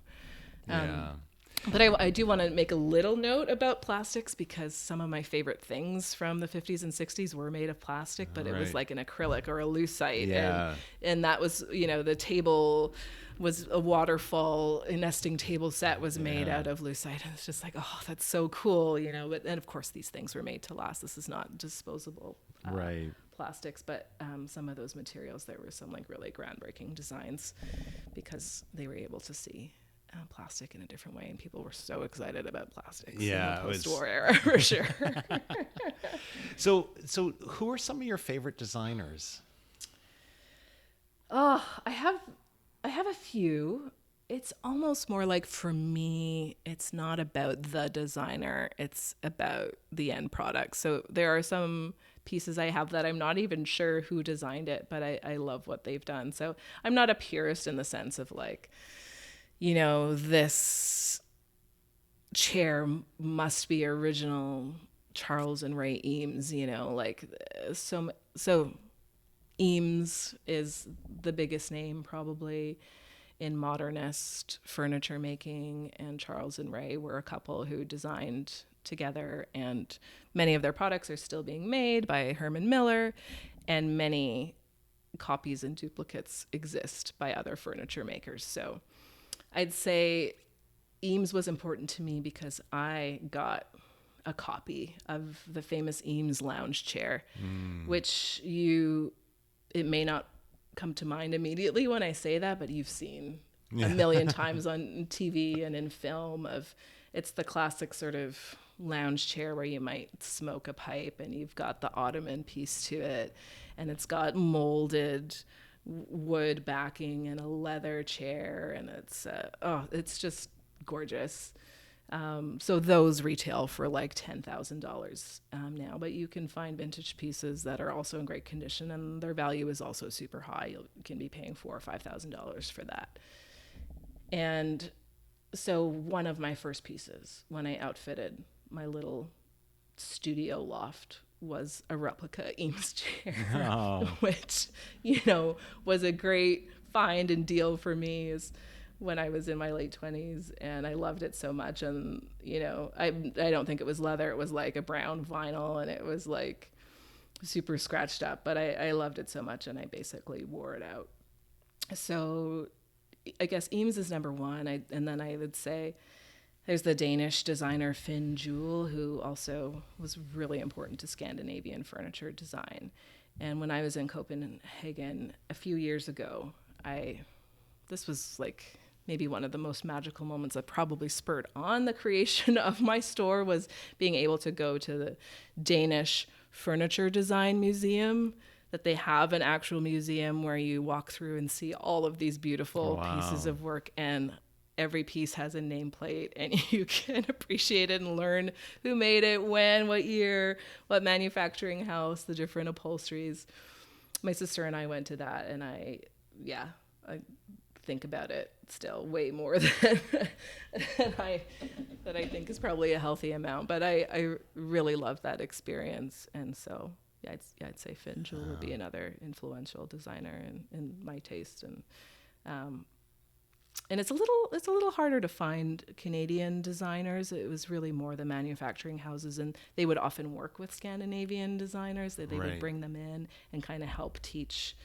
But I do want to make a little note about plastics, because some of my favorite things from the 50s and 60s were made of plastic, but it was like an acrylic or a lucite. And that was, the table was a waterfall, a nesting table set was made out of lucite. And it's just like, oh, that's so cool, But, and of course, these things were made to last. This is not disposable plastics, but some of those materials, there were some like really groundbreaking designs because they were able to see plastic in a different way, and people were so excited about plastics in the post-war era for sure. So who are some of your favorite designers? Oh, I have a few. It's almost more like, for me, it's not about the designer, it's about the end product. So there are some pieces I have that I'm not even sure who designed it, but I love what they've done. So I'm not a purist in the sense of like, this chair must be original Charles and Ray Eames, like so Eames is the biggest name probably in modernist furniture making, and Charles and Ray were a couple who designed together, and many of their products are still being made by Herman Miller, and many copies and duplicates exist by other furniture makers. So I'd say Eames was important to me because I got a copy of the famous Eames lounge chair, which it may not come to mind immediately when I say that, but you've seen a million times on TV and in film. It's the classic sort of lounge chair where you might smoke a pipe, and you've got the ottoman piece to it, and it's got molded wood backing and a leather chair, and it's just gorgeous. So those retail for like $10,000 now, but you can find vintage pieces that are also in great condition, and their value is also super high. You can be paying $4,000 or $5,000 for that. And so one of my first pieces when I outfitted my little studio loft was a replica Eames chair, which, was a great find and deal for me when I was in my late 20s, and I loved it so much. And, I don't think it was leather. It was like a brown vinyl, and it was like super scratched up, but I loved it so much, and I basically wore it out. So I guess Eames is number one. And then I would say there's the Danish designer Finn Juhl, who also was really important to Scandinavian furniture design. And when I was in Copenhagen a few years ago, this was like maybe one of the most magical moments that probably spurred on the creation of my store was being able to go to the Danish Furniture Design Museum, that they have an actual museum where you walk through and see all of these beautiful pieces of work, and every piece has a nameplate, and you can appreciate it and learn who made it, when, what year, what manufacturing house, the different upholsteries. My sister and I went to that, and I think about it still way more than I think is probably a healthy amount. But I really love that experience, and so I'd say Finn Jewell would be another influential designer in my taste, and it's a little harder to find Canadian designers. It was really more the manufacturing houses, and they would often work with Scandinavian designers. That they would bring them in and kind of help teach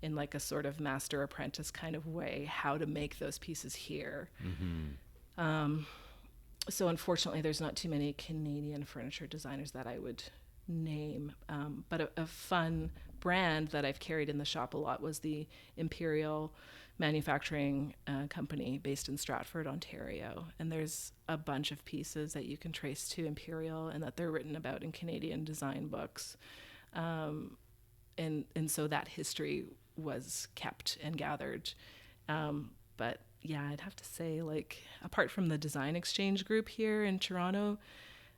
in like a sort of master apprentice kind of way how to make those pieces here. So unfortunately, there's not too many Canadian furniture designers that I would name. But a fun brand that I've carried in the shop a lot was the Imperial Manufacturing company based in Stratford, Ontario. And there's a bunch of pieces that you can trace to Imperial and that they're written about in Canadian design books. And so that history was kept and gathered. But yeah, I'd have to say, like, apart from the Design Exchange group here in Toronto,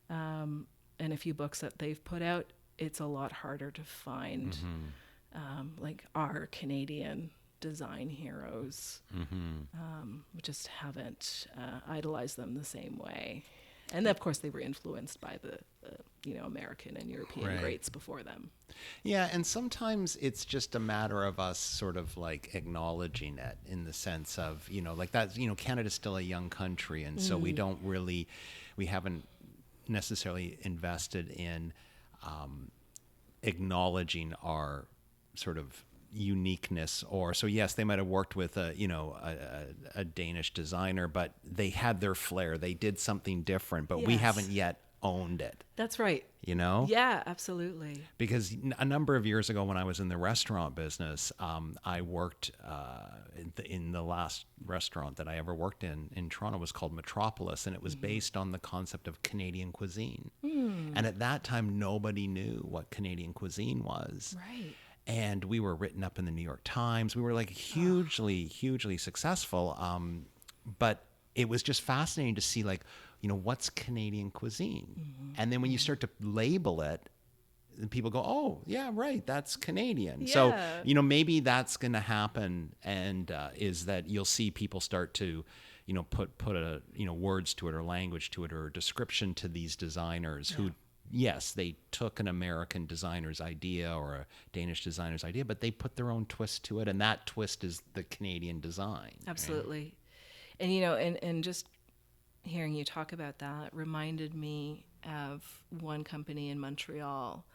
and a few books that they've put out, it's a lot harder to find like our Canadian design heroes. We just haven't idolized them the same way. And of course, they were influenced by the American and European greats before them. Yeah, and sometimes it's just a matter of us sort of like acknowledging it in the sense of, like that, Canada's still a young country, and so we haven't necessarily invested in acknowledging our sort of uniqueness. Or so yes, they might have worked with a Danish designer, but they had their flair, they did something different, but we haven't yet owned it. That's right. Yeah, absolutely. Because a number of years ago when I was in the restaurant business, I worked in the last restaurant that I ever worked in Toronto was called Metropolis, and it was based on the concept of Canadian cuisine. And at that time, nobody knew what Canadian cuisine was. Right. And we were written up in the New York Times. We were like hugely successful. But it was just fascinating to see, like, what's Canadian cuisine? And then when you start to label it, then people go, oh, yeah, right, that's Canadian. Yeah. So, maybe that's going to happen, and is that you'll see people start to, put a, words to it or language to it or description to these designers who, yes, they took an American designer's idea or a Danish designer's idea, but they put their own twist to it, and that twist is the Canadian design. Absolutely. Right? And just hearing you talk about that reminded me of one company in Montreal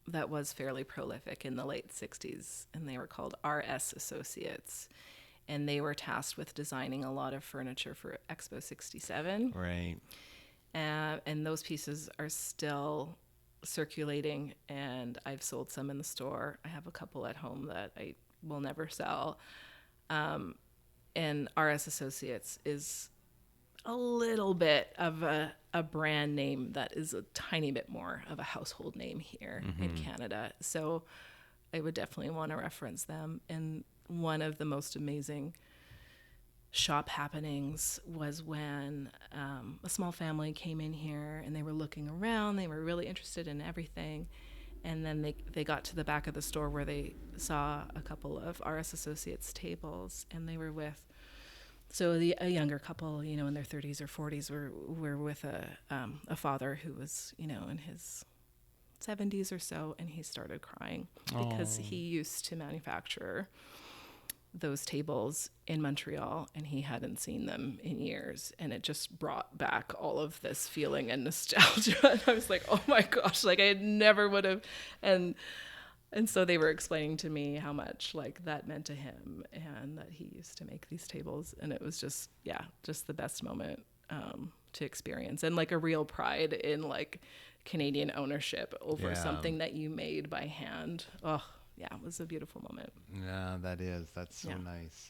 that was fairly prolific in the late 60s, and they were called RS Associates. And they were tasked with designing a lot of furniture for Expo 67. Right. And those pieces are still circulating, and I've sold some in the store. I have a couple at home that I will never sell. And RS Associates is a little bit of a brand name that is a tiny bit more of a household name here in Canada. So I would definitely want to reference them. And one of the most amazing shop happenings was when a small family came in here, and they were looking around. They were really interested in everything. And then they got to the back of the store where they saw a couple of RS Associates tables, and they were with, a younger couple, in their 30s or 40s, were with a father who was, in his 70s or so, and he started crying because he used to manufacture those tables in Montreal, and he hadn't seen them in years, and it just brought back all of this feeling and nostalgia. And I was like, oh my gosh, like I never would have. And so they were explaining to me how much like that meant to him, and that he used to make these tables, and it was just the best moment to experience, and like a real pride in like Canadian ownership over something that you made by hand. Oh yeah, it was a beautiful moment. Yeah, that is. That's so Yeah. nice.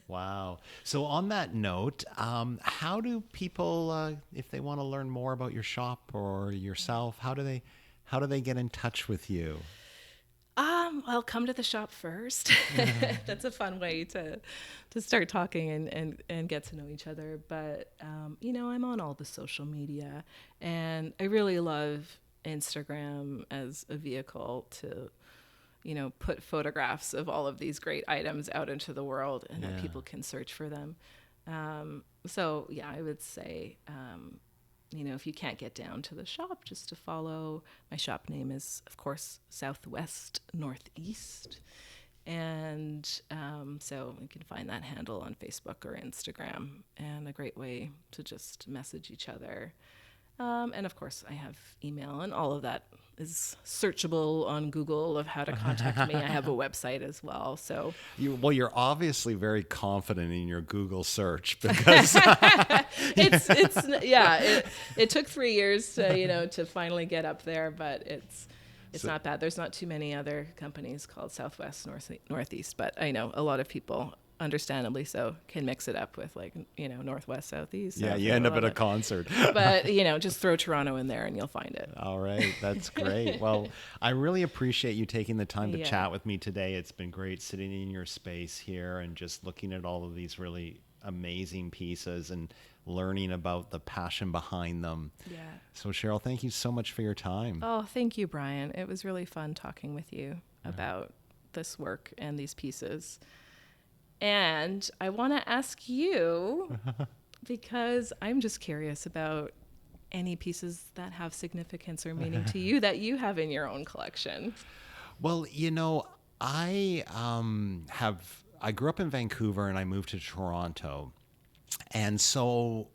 Wow. So on that note, how do people, if they want to learn more about your shop or yourself, how do they get in touch with you? Well, come to the shop first. That's a fun way to start talking and get to know each other. But I'm on all the social media, and I really love Instagram as a vehicle to, put photographs of all of these great items out into the world, and that Yeah. people can search for them. So yeah, I would say, if you can't get down to the shop, just to follow. My shop name is, of course, Southwest Northeast. And so you can find that handle on Facebook or Instagram, and a great way to just message each other. And of course, I have email, and all of that is searchable on Google of how to contact me. I have a website as well. So You're obviously very confident in your Google search because it took 3 years to finally get up there, but it's not bad. There's not too many other companies called Southwest Northeast, but I know a lot of people, understandably so, can mix it up with Northwest, Southeast. yeah, South, you end up at a it. concert. But just throw Toronto in there and you'll find it. All right, that's great. Well, I really appreciate you taking the time to Yeah. chat with me today. It's been great sitting in your space here and just looking at all of these really amazing pieces and learning about the passion behind them. Yeah. So Cheryl, thank you so much for your time. Oh, thank you, Brian. It was really fun talking with you about this work and these pieces. And I want to ask you, because I'm just curious about any pieces that have significance or meaning to you that you have in your own collection. Well, I I grew up in Vancouver and I moved to Toronto. And so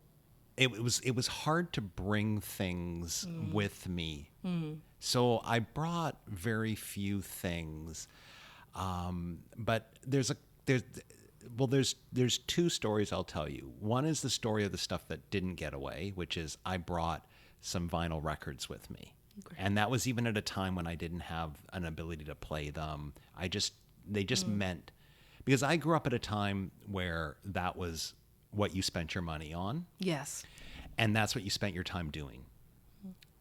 it was hard to bring things with me. So I brought very few things. But there's two stories I'll tell you. One is the story of the stuff that didn't get away, which is I brought some vinyl records with me. Great. And that was even at a time when I didn't have an ability to play them. They just meant, because I grew up at a time where that was what you spent your money on. Yes. And that's what you spent your time doing.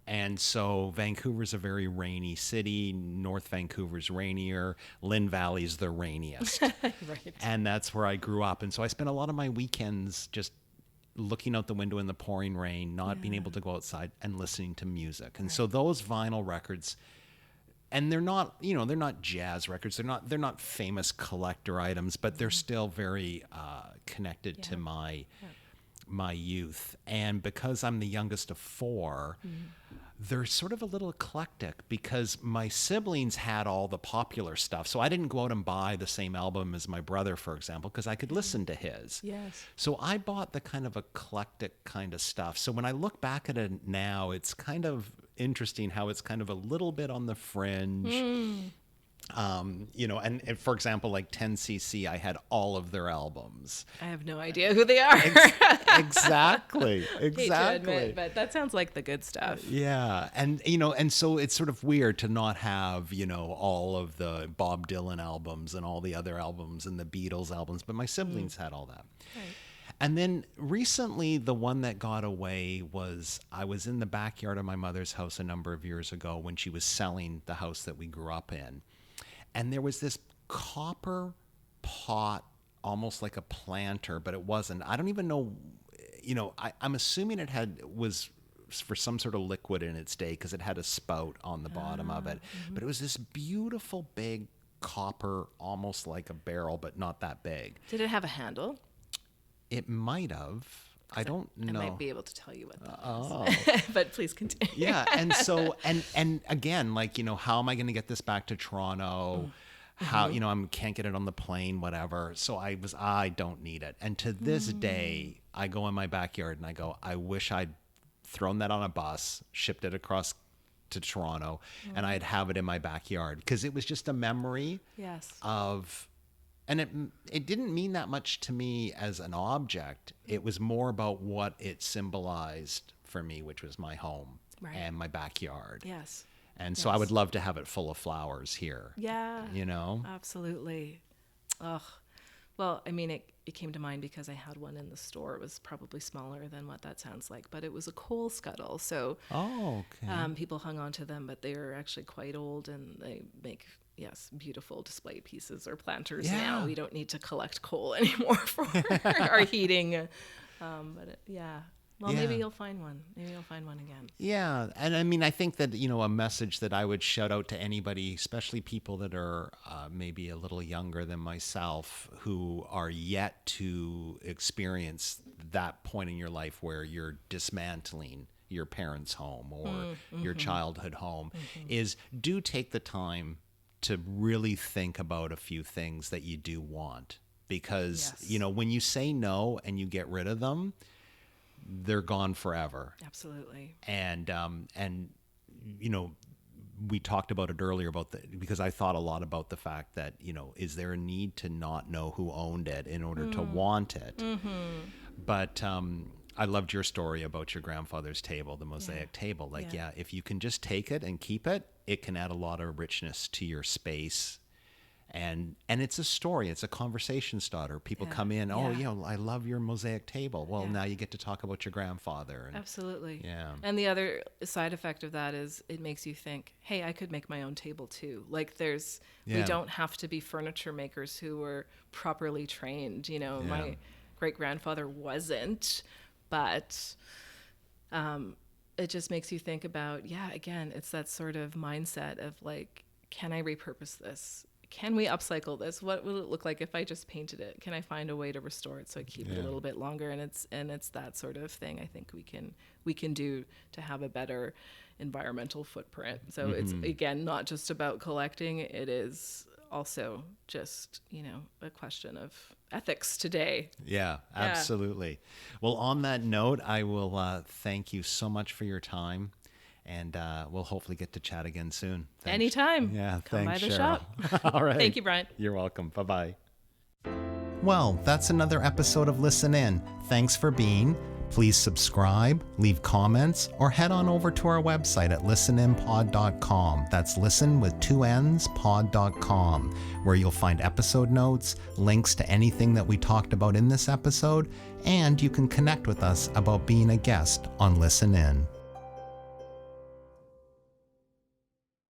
And so Vancouver's a very rainy city. North Vancouver's rainier. Lynn Valley's the rainiest. Right. And that's where I grew up. And so I spent a lot of my weekends just looking out the window in the pouring rain, not being able to go outside, and listening to music. And so those vinyl records, and they're not jazz records. They're not famous collector items, but they're still very connected to my youth. And because I'm the youngest of four, they're sort of a little eclectic because my siblings had all the popular stuff. So I didn't go out and buy the same album as my brother, for example, because I could listen to his. Yes. So I bought the kind of eclectic kind of stuff. So when I look back at it now, it's kind of interesting how it's kind of a little bit on the fringe. And for example, like 10cc, I had all of their albums. I have no idea who they are. Exactly. Hate to admit, but that sounds like the good stuff. Yeah. And so it's sort of weird to not have, all of the Bob Dylan albums and all the other albums and the Beatles albums, but my siblings had all that. Right. And then recently, the one that got away was I was in the backyard of my mother's house a number of years ago when she was selling the house that we grew up in. And there was this copper pot, almost like a planter, but it wasn't. I don't even know, I'm assuming was for some sort of liquid in its day because it had a spout on the bottom of it. But it was this beautiful big copper, almost like a barrel, but not that big. Did it have a handle? It might have. I don't know. I might be able to tell you what that is. But please continue. Yeah. And so, and again, like, how am I going to get this back to Toronto? How, I can't get it on the plane, whatever. So I don't need it. And to this day, I go in my backyard and I go, I wish I'd thrown that on a bus, shipped it across to Toronto, and I'd have it in my backyard. Because it was just a memory of... And it didn't mean that much to me as an object. It was more about what it symbolized for me, which was my home and my backyard. Yes. And so I would love to have it full of flowers here. Yeah. You know? Absolutely. Ugh. Well, I mean, it came to mind because I had one in the store. It was probably smaller than what that sounds like, but it was a coal scuttle. So people hung on to them, but they were actually quite old, and they make, beautiful display pieces or planters now. We don't need to collect coal anymore for our heating. Well, maybe you'll find one. Maybe you'll find one again. Yeah. And I mean, I think that, a message that I would shout out to anybody, especially people that are maybe a little younger than myself, who are yet to experience that point in your life where you're dismantling your parents' home or your childhood home, is do take the time to really think about a few things that you do want. Because, when you say no and you get rid of them, they're gone forever. Absolutely. And we talked about it earlier because I thought a lot about the fact that, is there a need to not know who owned it in order to want it? But I loved your story about your grandfather's table, the mosaic table. If you can just take it and keep it, it can add a lot of richness to your space. And it's a story. It's a conversation starter. People come in, I love your mosaic table. Well, now you get to talk about your grandfather. Absolutely. Yeah. And the other side effect of that is it makes you think, hey, I could make my own table too. Like we don't have to be furniture makers who were properly trained. My great-grandfather wasn't, but it just makes you think about, again, it's that sort of mindset of like, can I repurpose this? Can we upcycle this? What will it look like if I just painted it? Can I find a way to restore it so I keep it a little bit longer? And it's that sort of thing I think we can do to have a better environmental footprint. So it's, again, not just about collecting. It is also just, a question of ethics today. Yeah, absolutely. Well, on that note, I will thank you so much for your time. And we'll hopefully get to chat again soon. Thanks. Anytime. Yeah, Come thanks, by the Cheryl. shop. All right. Thank you, Brian. You're welcome. Bye-bye. Well, that's another episode of listenN. Thanks for being. Please subscribe, leave comments, or head on over to our website at listenNpod.com. That's listen with 2 N's, pod.com, where you'll find episode notes, links to anything that we talked about in this episode, and you can connect with us about being a guest on listenN.